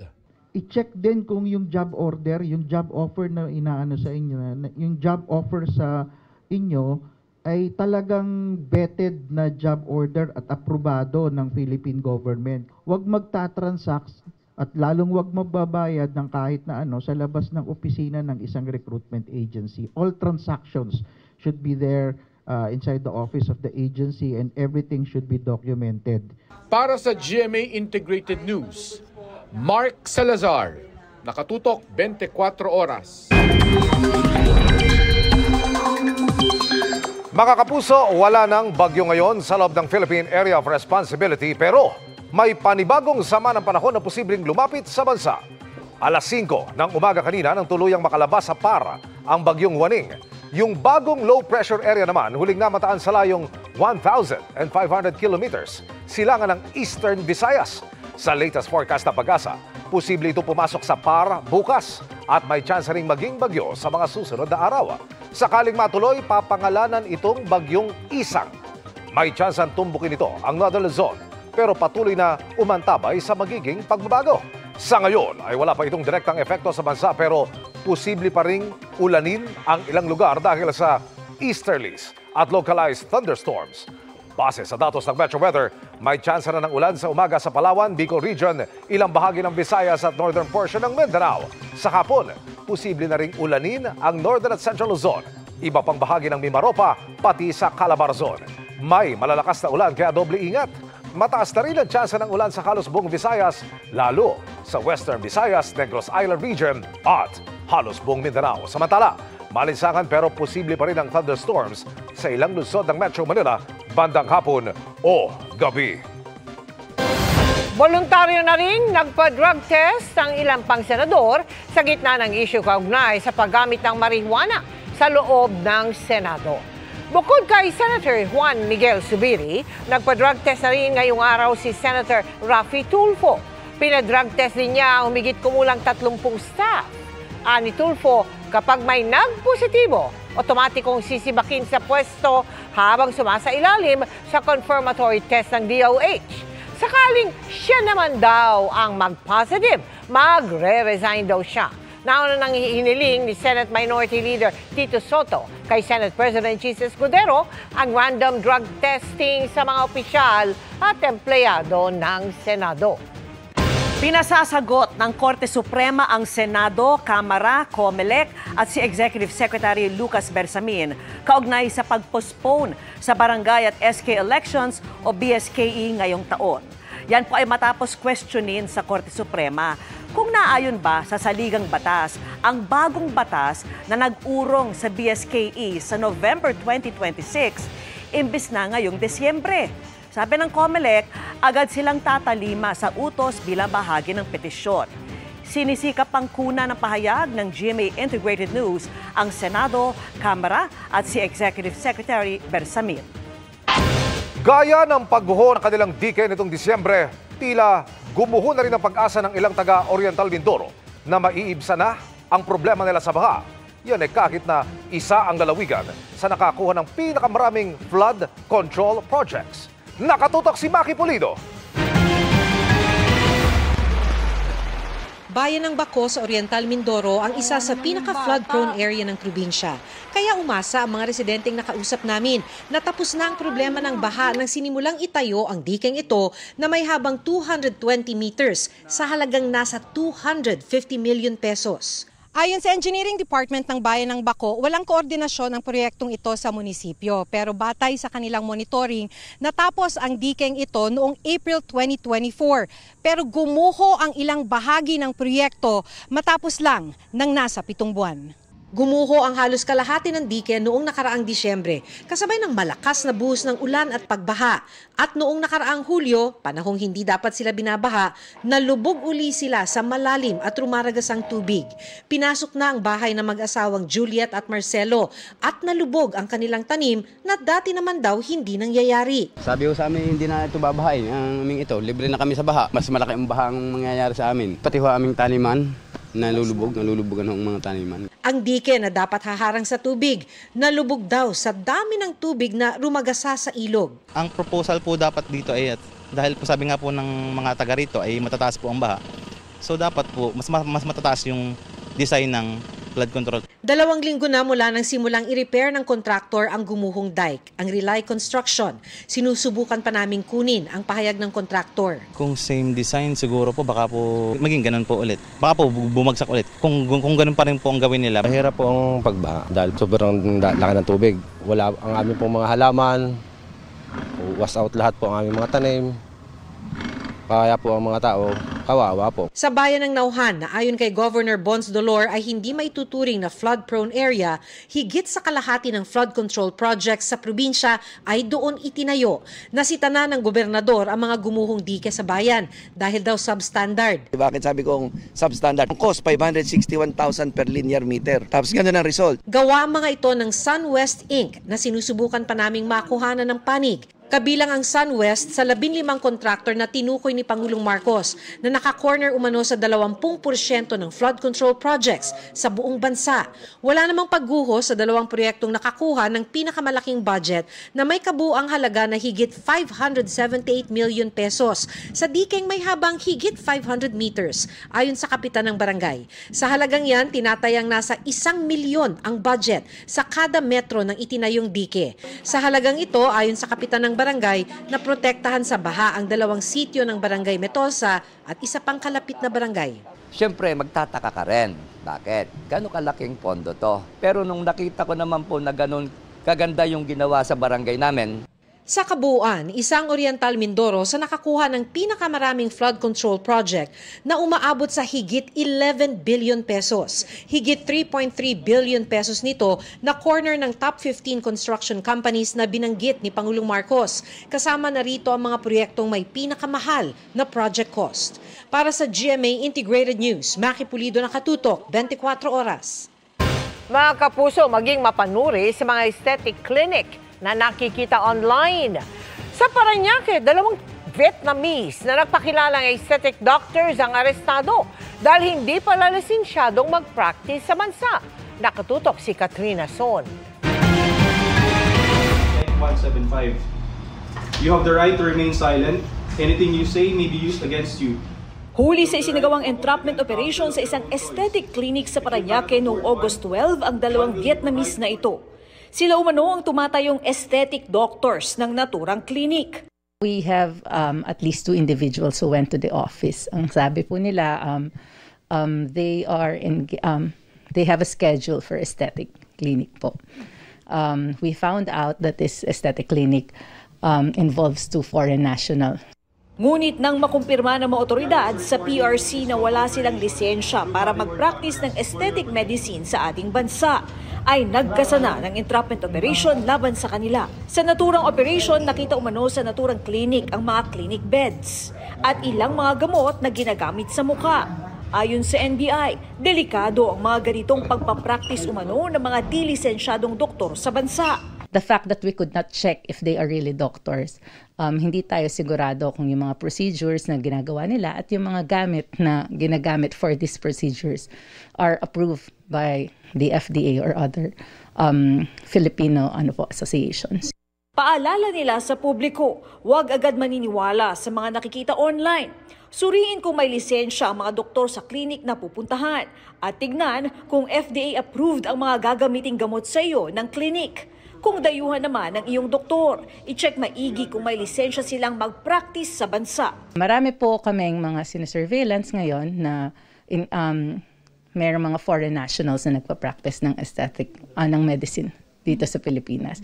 I-check din kung yung job order, yung job offer na inaano sa inyo, yung job offer sa inyo ay talagang vetted na job order at aprobado ng Philippine government. Huwag magta-transact at lalong huwag magbabayad ng kahit na ano sa labas ng opisina ng isang recruitment agency. All transactions should be there inside the office of the agency and everything should be documented. Para sa GMA Integrated News, Mark Salazar, nakatutok 24 oras. Mga kapuso, wala nang bagyo ngayon sa loob ng Philippine Area of Responsibility pero may panibagong sama ng panahon na posibleng lumapit sa bansa. Alas 5 ng umaga kanina nang tuluyang makalabas sa PAR ang bagyong Waning. Yung bagong low pressure area naman huling namataan sa layong 1,500 kilometers silangan ng Eastern Visayas. Sa latest forecast ng Pag-asa, posible ito pumasok sa PAR bukas at may chance ring maging bagyo sa mga susunod na araw. Sakaling matuloy, papangalanan itong bagyong Isang. May chance ang tumbukin ito ang Northern Luzon pero patuloy na umantabay sa magiging pagbabago. Sa ngayon ay wala pa itong direktang epekto sa bansa pero posible pa ring ulanin ang ilang lugar dahil sa easterlies at localized thunderstorms. Base sa datos ng Metro Weather, may chance na ng ulan sa umaga sa Palawan, Bicol Region, ilang bahagi ng Visayas at northern portion ng Mindanao. Sa hapon, posible na ring ulanin ang northern at central Luzon, iba pang bahagi ng Mimaropa, pati sa Calabarzon. May malalakas na ulan kaya doble ingat. Mataas na rin ang chance ng ulan sa halos buong Visayas, lalo sa Western Visayas, Negros Island Region at halos buong Mindanao. Samantala, malinsangan pero posible pa rin ang thunderstorms sa ilang lungsod ng Metro Manila bandang hapon o gabi. Voluntaryo na rin nagpa-drug test ang ilang pang senador sa gitna ng issue kaugnay sa paggamit ng marijuana sa loob ng Senado. Bukod kay Senator Juan Miguel Zubiri, nagpa-drug test na rin ngayong araw si Senator Raffy Tulfo. Pinadrug test din niya ang humigit kumulang 30 staff. Ani Tulfo, kapag may nagpositibo, otomatikong sisibakin sa pwesto habang sumasailalim sa confirmatory test ng DOH. Sakaling siya naman daw ang mag-positive, magre-resign daw siya. Nauna nang hiniling ni Senate Minority Leader Tito Soto kay Senate President Jesus Escudero ang random drug testing sa mga opisyal at empleyado ng Senado. Pinasasagot ng Korte Suprema ang Senado, Kamara, COMELEC at si Executive Secretary Lucas Bersamin kaugnay sa pag-postpone sa barangay at SK elections o BSKE ngayong taon. Yan po ay matapos questionin sa Korte Suprema kung naayon ba sa saligang batas ang bagong batas na nag-urong sa BSKE sa November 2026 imbes na ngayong Desyembre. Sabi ng COMELEC, agad silang tatalima sa utos bilang bahagi ng petisyon. Sinisikap pang kuna ng pahayag ng GMA Integrated News ang Senado, Kamara at si Executive Secretary Bersamin. Gaya ng pagguho ng kanilang dike nitong Disyembre, tila gumuho na rin ang pag-asa ng ilang taga Oriental Mindoro na maiibsa na ang problema nila sa baha. Yan ay kahit na isa ang lalawigan sa nakakuha ng pinakamaraming flood control projects. Nakatutok si Maki Pulido. Bayan ng Baco sa Oriental Mindoro ang isa sa pinaka-flood-prone area ng probinsya. Kaya umasa ang mga residenteng nakausap namin na tapos na ang problema ng baha nang sinimulang itayo ang dikeng ito na may habang 220 meters sa halagang nasa 250 million pesos. Ayon sa Engineering Department ng Bayan ng Baco, walang koordinasyon ang proyektong ito sa munisipyo. Pero batay sa kanilang monitoring, natapos ang dikeng ito noong April 2024. Pero gumuho ang ilang bahagi ng proyekto matapos lang ng nasa 7 buwan. Gumuho ang halos kalahati ng dike noong nakaraang Disyembre, kasabay ng malakas na buhos ng ulan at pagbaha. At noong nakaraang Hulyo, panahong hindi dapat sila binabaha, nalubog uli sila sa malalim at rumaragas ang tubig. Pinasok na ang bahay ng mag-asawang Juliet at Marcelo at nalubog ang kanilang tanim na dati naman daw hindi nangyayari. Sabi ko sa amin, hindi na ito babahain. Ang aming ito, libre na kami sa baha. Mas malaki ang baha ang mangyayari sa amin. Pati ho aming taniman. Nalulubogan ng mga taniman. Ang dike na dapat haharang sa tubig, nalubog daw sa dami ng tubig na rumagasa sa ilog. Ang proposal po dapat dito ay, dahil po sabi nga po ng mga taga rito ay matataas po ang baha. So dapat po mas matataas yung design ng flood control. 2 linggo na mula nang simulang i-repair ng kontraktor ang gumuhong dike, ang Relay Construction. Sinusubukan pa naming kunin ang pahayag ng kontraktor. Kung same design siguro po baka po maging ganun po ulit. Baka po bumagsak ulit. Kung ganun pa rin po ang gawin nila. Mahirap po ang pagbaha dahil sobrang laki ng tubig. Wala ang aming pong mga halaman. Wash out lahat po ang aming mga tanim. Kaya po ang mga tao kawawa po. Sa bayan ng Nauhan na ayon kay Governor Bons Dolor ay hindi maituturing na flood-prone area, higit sa kalahati ng flood control projects sa probinsya ay doon itinayo. Nasita na ng gobernador ang mga gumuhong dike sa bayan dahil daw substandard. Bakit sabi kong substandard? Ang cost, 561,000 per linear meter. Tapos ganun ang result. Gawa mga ito ng SunWest Inc. na sinusubukan pa naming makuhanan ng panig. Kabilang ang SunWest sa 15 kontraktor na tinukoy ni Pangulong Marcos na naka-corner umano sa 20% ng flood control projects sa buong bansa. Wala namang pagguho sa dalawang proyektong nakakuha ng pinakamalaking budget na may kabuang halaga na higit 578 million pesos sa dikeng may habang higit 500 meters ayon sa kapitan ng barangay. Sa halagang yan, tinatayang nasa 1 milyon ang budget sa kada metro ng itinayong dike. Sa halagang ito, ayon sa kapitan ng barangay na protektahan sa baha ang 2 sityo ng Barangay Metosa at isa pang kalapit na barangay. Siyempre, magtataka ka rin. Bakit? Gano'ng kalaking pondo to? Pero nung nakita ko naman po na gano'n kaganda yung ginawa sa barangay namin, Sa kabuuan, isang Oriental Mindoro sa nakakuha ng pinakamaraming flood control project na umaabot sa higit 11 billion pesos. Higit 3.3 billion pesos nito na corner ng top 15 construction companies na binanggit ni Pangulong Marcos. Kasama na rito ang mga proyektong may pinakamahal na project cost. Para sa GMA Integrated News, Maki Pulido, nakatutok, 24 oras. Mga kapuso, maging mapanuri sa mga aesthetic clinic na nakikita online. Sa Parañaque, 2 Vietnamese na nagpakilalang aesthetic doctors ang arestado dahil hindi pala lisensyadong mag-practice sa bansa. Nakatutok si Katrina Son. 175. You have the right to remain silent. Anything you say may be used against you. Huli sa isinagawang entrapment operation sa isang aesthetic clinic sa Parañaque noong August 12 ang 2 Vietnamese na ito. Sila umano ang tumatayong aesthetic doctors ng naturang clinic. We have at least 2 individuals who went to the office. Ang sabi po nila, they have a schedule for aesthetic clinic po. We found out that this aesthetic clinic involves 2 foreign nationals. Ngunit nang makumpirma ng mga otoridad sa PRC na wala silang lisensya para mag-practice ng aesthetic medicine sa ating bansa, ay nagkasana ng entrapment operation laban sa kanila. Sa naturang operation, nakita umano sa naturang clinic ang mga clinic beds at ilang mga gamot na ginagamit sa mukha. Ayon sa NBI, delikado ang mga ganitong pagpapractice umano ng mga di-lisensyadong doktor sa bansa. The fact that we could not check if they are really doctors, hindi tayo sigurado kung yung mga procedures na ginagawa nila at yung mga gamit na ginagamit for these procedures are approved by the FDA or other Filipino associations. Paalala nila sa publiko, huwag agad maniniwala sa mga nakikita online. Suriin kung may lisensya ang mga doktor sa klinik na pupuntahan at tignan kung FDA-approved ang mga gagamiting gamot sa iyo ng klinik. Kung dayuhan naman ng iyong doktor, i-check maigi kung may lisensya silang mag-practice sa bansa. Marami po kaming mga sinesurveillance ngayon na mayroong mga foreign nationals na nagpa-practice ng aesthetic, ng medicine dito sa Pilipinas.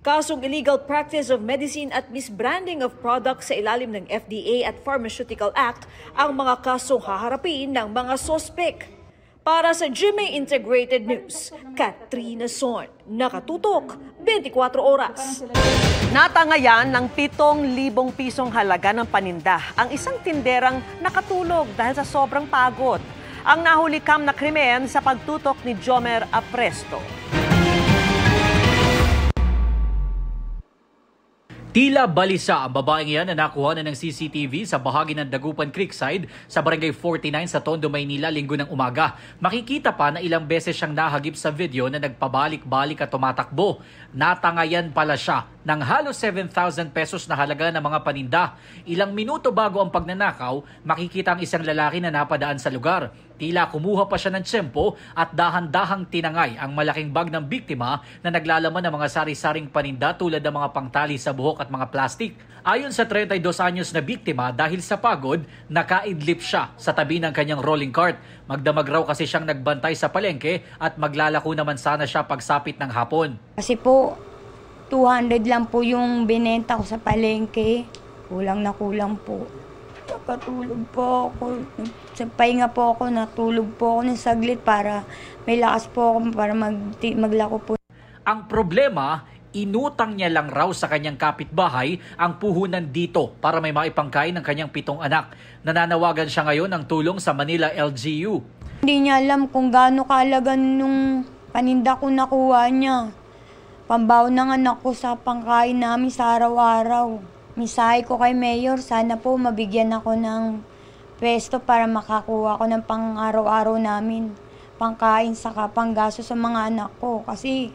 Kasong illegal practice of medicine at misbranding of products sa ilalim ng FDA at Pharmaceutical Act ang mga kasong haharapin ng mga sospek. Para sa GMA Integrated News, Katrina Son, nakatutok 24 oras. Natangayan ng 7,000 pisong halaga ng paninda ang isang tinderang nakatulog dahil sa sobrang pagod. Ang nahulikam na krimen sa pagtutok ni Jomer Apresto. Tila balisa ang babaeng yan na nakuha na ng CCTV sa bahagi ng Dagupan Creekside sa Barangay 49 sa Tondo, Maynila linggo ng umaga. Makikita pa na ilang beses siyang nahagip sa video na nagpabalik-balik at tumatakbo. Natangayan pala siya ng halos 7,000 pesos na halaga ng mga paninda. Ilang minuto bago ang pagnanakaw, makikita ang isang lalaki na napadaan sa lugar. Tila kumuha pa siya ng tsempo at dahan-dahang tinangay ang malaking bag ng biktima na naglalaman ng mga sari-saring paninda tulad ng mga pangtali sa buhok at mga plastik. Ayon sa 32 anyos na biktima, dahil sa pagod, nakaidlip siya sa tabi ng kanyang rolling cart. Magdamag raw kasi siyang nagbantay sa palengke at maglalako naman sana siya pagsapit ng hapon. Kasi po, 200 lang po yung binenta ko sa palengke. Kulang na kulang po. Nakakatulog po ako. Sa pahinga po ako, natulog po ako ng saglit para may lakas po ako para maglako po. Ang problema, inutang niya lang raw sa kanyang kapitbahay ang puhunan dito para may maipangkain ng kanyang 7 anak. Nananawagan siya ngayon ng tulong sa Manila LGU. Hindi niya alam kung gaano kahalaga nung paninda ko nakuha niya. Pambaon ng anak ko sa pangkain namin sa araw-araw. Misahe ko kay Mayor, sana po mabigyan ako ng pwesto para makakuha ko ng pang-araw-araw namin. Pangkain saka panggaso sa mga anak ko kasi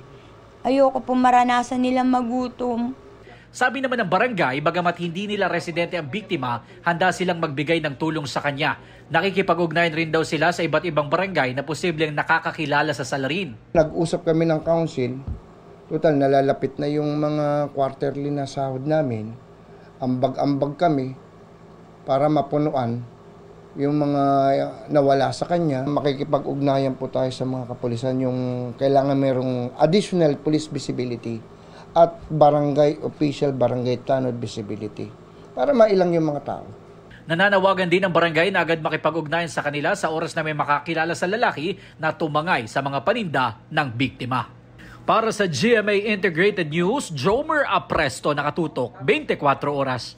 ayoko po maranasan nilang magutom. Sabi naman ng barangay, bagamat hindi nila residente ang biktima, handa silang magbigay ng tulong sa kanya. Nakikipag-ugnayan rin daw sila sa iba't ibang barangay na posibleng nakakakilala sa salarin. Nag-usap kami ng council. Total, nalalapit na yung mga quarterly na sahod namin. Ambag-ambag kami para mapunuan yung mga nawala sa kanya. Makikipag-ugnayan po tayo sa mga kapulisan yung kailangan merong additional police visibility at barangay official, barangay tanod visibility para mailang yung mga tao. Nananawagan din ang barangay na agad makipag-ugnayan sa kanila sa oras na may makakilala sa lalaki na tumangay sa mga paninda ng biktima. Para sa GMA Integrated News, Jomer Apresto, nakatutok 24 oras.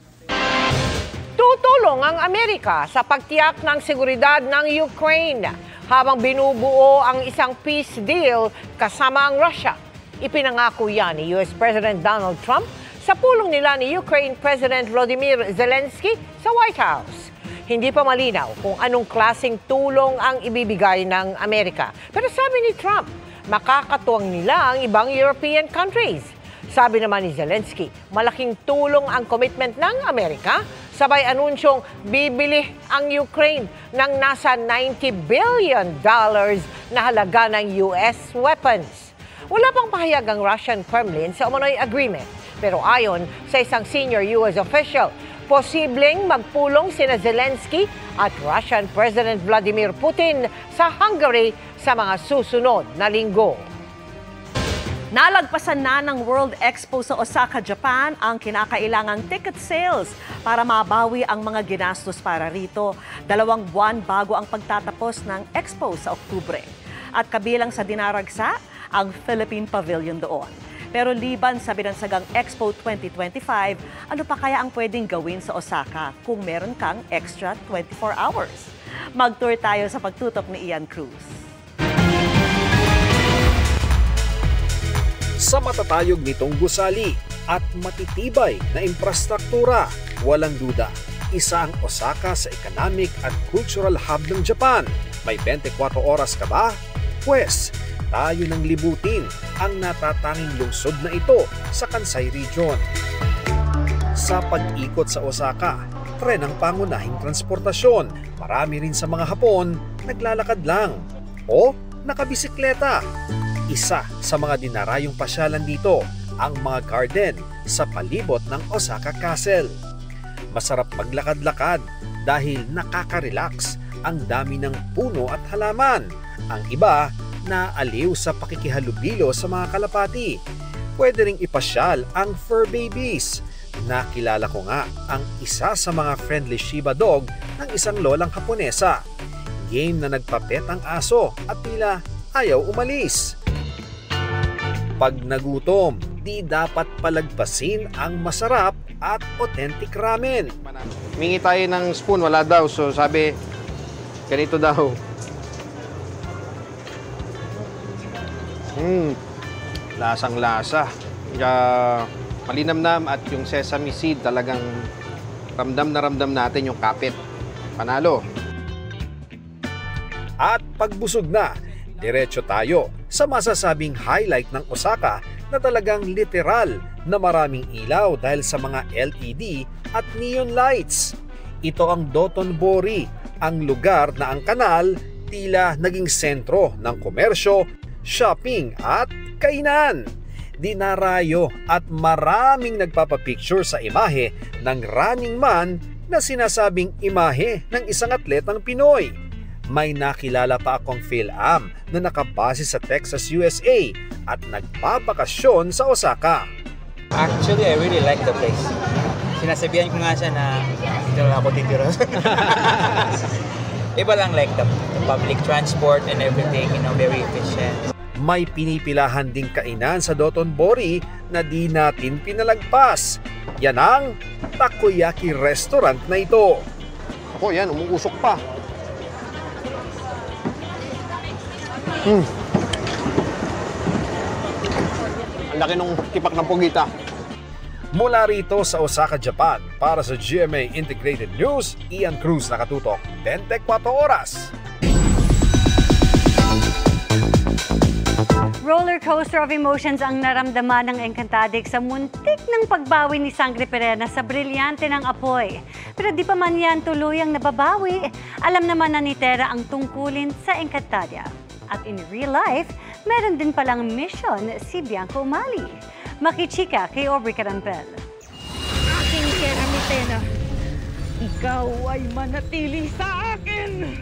Tutulong ang Amerika sa pagtiyak ng seguridad ng Ukraine habang binubuo ang isang peace deal kasama ang Russia. Ipinangako yan ni US President Donald Trump sa pulong nila ni Ukraine President Volodymyr Zelensky sa White House. Hindi pa malinaw kung anong klaseng tulong ang ibibigay ng Amerika. Pero sabi ni Trump, makakatuwang nila ang ibang European countries. Sabi naman ni Zelensky, malaking tulong ang commitment ng Amerika, sabay anunsyong bibili ang Ukraine ng nasa $90 billion na halaga ng US weapons. Wala pang pahayag ang Russian Kremlin sa umano'y agreement, pero ayon sa isang senior US official, posibleng magpulong sina Zelensky at Russian President Vladimir Putin sa Hungary sa mga susunod na linggo. Nalagpasan na ng World Expo sa Osaka, Japan ang kinakailangang ticket sales para mabawi ang mga ginastos para rito. 2 buwan bago ang pagtatapos ng Expo sa Oktubre. At kabilang sa dinaragsa, ang Philippine Pavilion doon. Pero liban sa binansagang Expo 2025, ano pa kaya ang pwedeng gawin sa Osaka kung meron kang extra 24 hours? Mag-tour tayo sa pagtutok ni Ian Cruz. Sa matatayog nitong gusali at matitibay na infrastruktura, walang duda, isa ang Osaka sa economic at cultural hub ng Japan. May 24 oras ka ba? Pwes, tayo nang libutin ang natatanging lungsod na ito sa Kansai Region. Sa pag-ikot sa Osaka, tren ang pangunahing transportasyon. Marami rin sa mga Hapon naglalakad lang o nakabisikleta. Isa sa mga dinarayong pasyalan dito ang mga garden sa palibot ng Osaka Castle. Masarap maglakad-lakad dahil nakaka-relax ang dami ng puno at halaman. Ang iba na aliw sa pakikihalubilo sa mga kalapati. Pwede ring ipasyal ang fur babies. Nakilala ko nga ang isa sa mga friendly Shiba dog ng isang lolang Haponesa. Game na nagpapet ang aso at tila ayaw umalis. Pag nagutom, di dapat palagpasin ang masarap at authentic ramen. Mingi tayo ng spoon, wala daw. So sabi, ganito daw. Lasang-lasa. Malinamnam at yung sesame seed talagang ramdam na ramdam natin yung kapit. Panalo. At pagbusog na, diretso tayo sa masasabing highlight ng Osaka na talagang literal na maraming ilaw dahil sa mga LED at neon lights. Ito ang Dotonbori, ang lugar na ang kanal tila naging sentro ng komersyo, shopping at kainan. Dinarayo at maraming nagpapapicture sa imahe ng Running Man na sinasabing imahe ng isang atletang Pinoy. May nakilala pa akong Phil-Am na nakabase sa Texas, USA at nagpapakasyon sa Osaka. Actually, I really like the place. sinasabihan ko nga siya na dito lang ako titira. Iba lang like the public transport and everything, very efficient. May pinipilahan ding kainan sa Dotonbori na di natin pinalagpas. Yan ang takoyaki restaurant na ito. Ako yan, umuusok pa. Ang laki nung tipak ng pugita. Mula rito sa Osaka, Japan, para sa GMA Integrated News, Ian Cruz nakatutok, 24 oras. Roller coaster of emotions ang naramdaman ng Encantadix sa muntik ng pagbawi ni Sangre Perena sa brilyante ng apoy. Pero di pa man yan tuluyang nababawi, alam naman na ni Tera ang tungkulin sa Encantadia. At in real life, meron din palang mission si Bianca Umali. Makichika kay Aubrey Carampel. Aking Tera Mitena, ikaw ay manatili sa akin!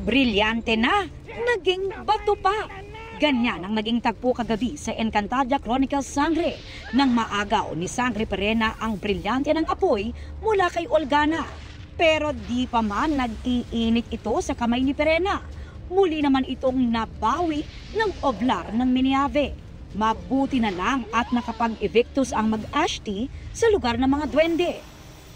Brilyante na, naging bato pa. Ganyan ang naging tagpo kagabi sa Encantadia Chronicles Sangre nang maagaw ni Sangre Perena ang brilyante ng apoy mula kay Olgana. Pero di pa man nag-iinit ito sa kamay ni Perena. Muli naman itong nabawi ng oblar ng Miniave. Mabuti na lang at nakapag-evictus ang mag-ashti sa lugar ng mga duwende.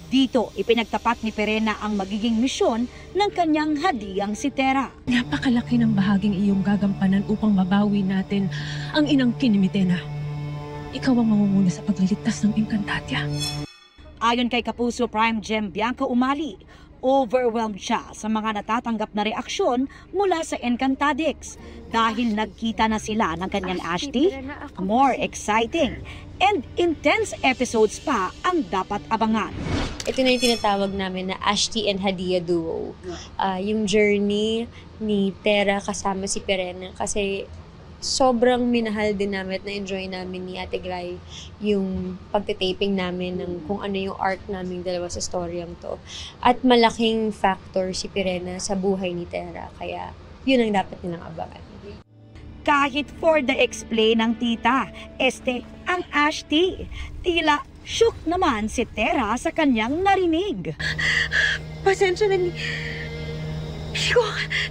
Dito, ipinagtapat ni Perena ang magiging misyon ng kanyang hadiyang si Tera. Napakalaki ng bahaging iyong gagampanan upang mabawi natin ang inang Kinimitena. Ikaw ang mamumuna sa pagliligtas ng Encantadia. Ayon kay Kapuso Prime Gem Bianca Umali, overwhelmed siya sa mga natatanggap na reaksyon mula sa Encantadix dahil nagkita na sila ng kanyang ashti, more exciting and intense episodes pa ang dapat abangan. Ito na yung tinatawag namin na Ashti and Hadia duo. Yung journey ni Tera kasama si Perena kasi sobrang minahal din namin at na-enjoy namin ni Ate Glay yung pagtitaping namin ng kung ano yung arc namin dalawa sa storyang to. At malaking factor si Perena sa buhay ni Tera, kaya yun ang dapat nilang abangan. Kahit for the explain ng tita, ang Ashti, tila shook naman si Tera sa kanyang narinig. Pasensya na,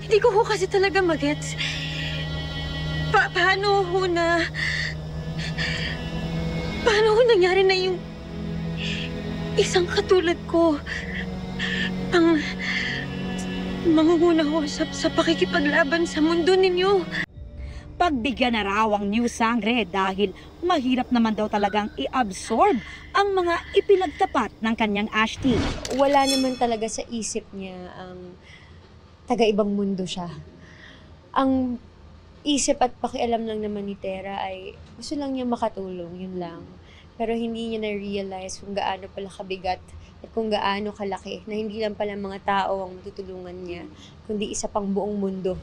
hindi ko kasi talaga magets. Paano ho nangyari na yung isang katulad ko ang mangunguna ho sa pakikipaglaban sa mundo ninyo? Pagbigyan na raw ang New Sangre dahil mahirap naman daw talagang i-absorb ang mga ipinagtapat ng kanyang ashti. Wala naman talaga sa isip niya ang taga-ibang mundo siya. Ang isip at pakialam lang naman ni Tera ay gusto lang niya makatulong, yun lang. Pero hindi niya na-realize kung gaano pala kabigat at kung gaano kalaki na hindi lang pala mga tao ang matutulungan niya, kundi isa pang buong mundo.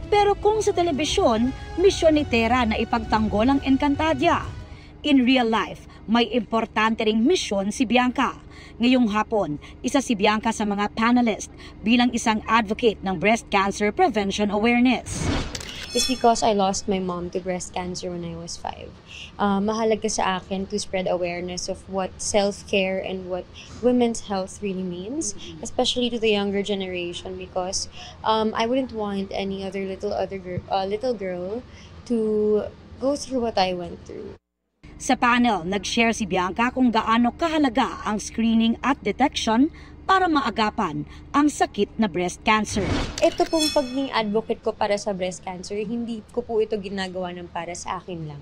Pero kung sa telebisyon, misyon ni Tera na ipagtanggol ang Encantadia. In real life, may importante ring misyon si Bianca. Ngayong hapon, isa si Bianca sa mga panelist bilang isang advocate ng breast cancer prevention awareness. It's because I lost my mom to breast cancer when I was 5. Mahalaga sa akin to spread awareness of what self-care and what women's health really means, especially to the younger generation, because I wouldn't want any other little girl to go through what I went through. Sa panel, nag-share si Bianca kung gaano kahalaga ang screening at detection para maagapan ang sakit na breast cancer. Ito pong pagiging advocate ko para sa breast cancer, hindi ko po ito ginagawa ng para sa akin lang.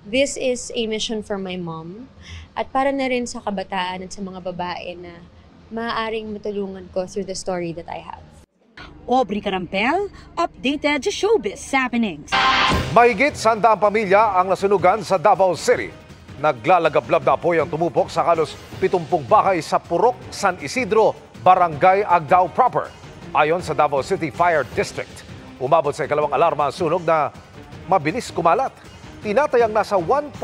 This is a mission for my mom at para na rin sa kabataan at sa mga babae na maaaring matulungan ko through the story that I have. Aubrey Carampel, updated showbiz happenings. Mahigit 100 pamilya ang nasunugan sa Davao City. Naglalagablab na apoy ang tumupok sa halos 70 bahay sa Purok, San Isidro, Barangay Agdao proper. Ayon sa Davao City Fire District, umabot sa ikalawang alarma ang sunog na mabilis kumalat. Tinatayang nasa 1.5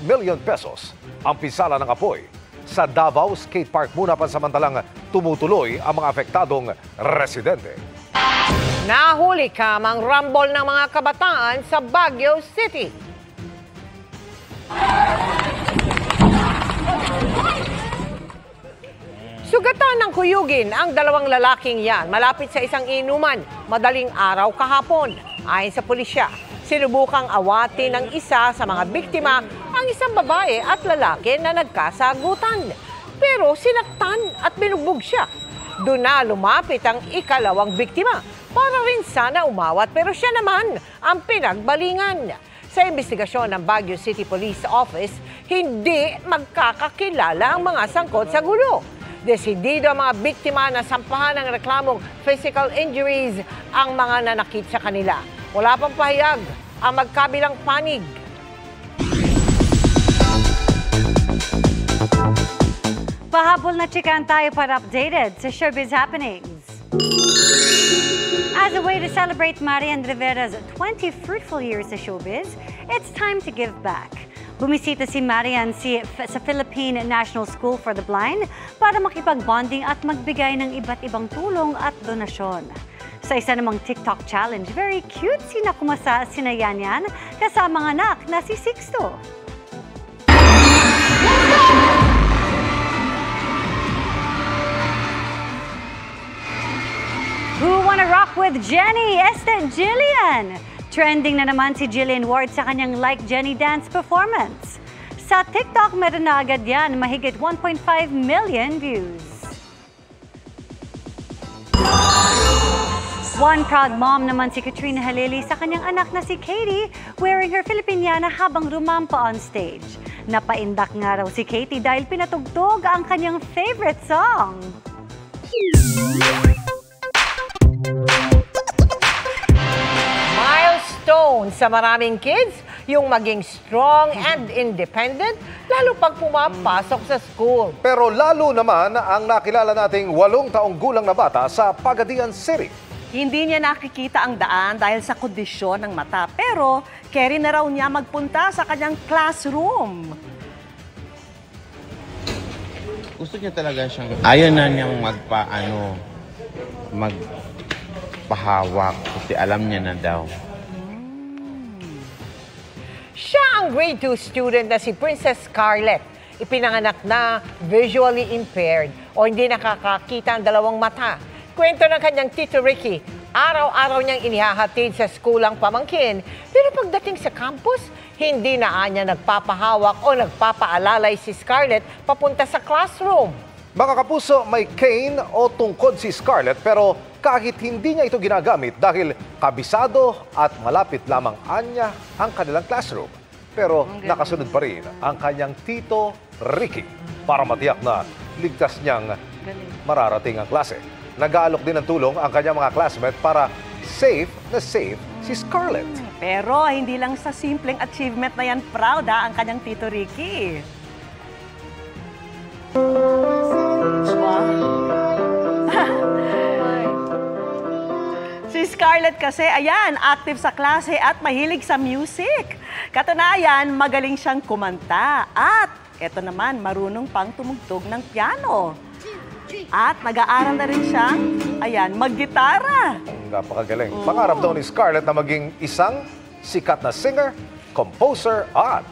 million pesos ang pinsala ng apoy. Sa Davao Skate Park muna pansamantalang tumutuloy ang mga apektadong residente. Nahuli ang rumble ng mga kabataan sa Baguio City. nang kuyugin ang dalawang lalaking yan malapit sa isang inuman madaling araw kahapon. Ayon sa pulisya, sinubukang awatin ng isa sa mga biktima ang isang babae at lalaki na nagkasagutan. Pero sinaktan at binugbog siya. Doon na lumapit ang ikalawang biktima para rin sana umawat pero siya naman ang pinagbalingan. Sa investigasyon ng Baguio City Police Office, hindi magkakakilala ang mga sangkot sa gulo. Desidido ang mga biktima na sampahan ng reklamong physical injuries ang mga nanakit sa kanila. Wala pang pahayag ang magkabilang panig. Pahabol na chikan tayo para updated sa Showbiz Happenings. As a way to celebrate Marian Rivera's 20 fruitful years sa showbiz, it's time to give back. Bumisita si Marian sa Philippine National School for the Blind para makipag-bonding at magbigay ng iba't ibang tulong at donasyon. Sa isa namang TikTok challenge, very cute kumasa sina Yan kasama ng anak na si Sixto. Who Wanna Rock with Jenny? Este Jillian! Trending na naman si Jillian Ward sa kanyang Like Jenny dance performance. Sa TikTok, meron na agad yan, mahigit 1.5 million views. One proud mom naman si Katrina Halili sa kanyang anak na si Katie wearing her Filipiniana habang rumampa on stage. Napaindak nga raw si Katie dahil pinatugtog ang kanyang favorite song. Milestone sa maraming kids, yung maging strong and independent, lalo pag pumapasok sa school. Pero lalo naman ang nakilala nating 8 taong gulang na bata sa Pagadian City. Hindi niya nakikita ang daan dahil sa kondisyon ng mata. Pero carry na raw niya magpunta sa kanyang classroom. Gusto niya talaga siyang... Ayaw na niyang magpahawak kasi alam niya na daw. Siya ang grade 2 student na si Princess Scarlett. Ipinanganak na visually impaired o hindi nakakakita ang dalawang mata. Kwento ng kanyang Tito Ricky, araw-araw niyang inihahatid sa skulang pamangkin. Pero pagdating sa campus, hindi na niya nagpapahawak o nagpapaalalay si Scarlett papunta sa classroom. Mga kapuso, may cane o tungkod si Scarlett pero kahit hindi niya ito ginagamit dahil kabisado at malapit lamang anya ang kanilang classroom. Pero nakasunod pa rin ang kanyang Tito Ricky para matiyak na ligtas niyang mararating ang klase. Nag-aalok din ng tulong ang kanyang mga classmates para safe si Scarlett. Pero hindi lang sa simpleng achievement na yan proud ang kanyang Tito Ricky. Si Scarlett kasi, ayan, active sa klase at mahilig sa music. Katunayan, magaling siyang kumanta. At eto naman, marunong pang tumugtog ng piano. At nag-aaral na rin siyang, ayan, mag-gitara. Napakagaling. Pangarap daw ni Scarlett na maging isang sikat na singer, composer at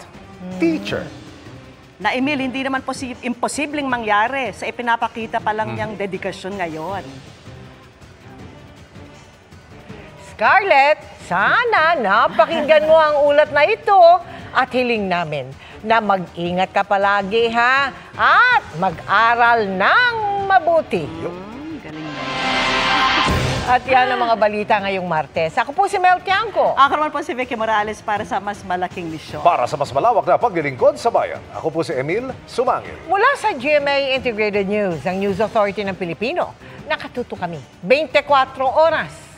teacher. Na Emil, hindi naman imposibleng mangyari sa ipinapakita pa lang niyang dedikasyon ngayon. Scarlett, sana napakinggan mo ang ulat na ito at hiling namin na mag-ingat ka palagi ha at mag-aral ng mabuti. At yan ang mga balita ngayong Martes. Ako po si Mel Tiangco. Ako naman po si Vicky Morales para sa mas malaking misyon. Para sa mas malawak na paglilingkod sa bayan, ako po si Emil Sumangil. Mula sa GMA Integrated News, ang News Authority ng Pilipino, nakatuto kami 24 oras.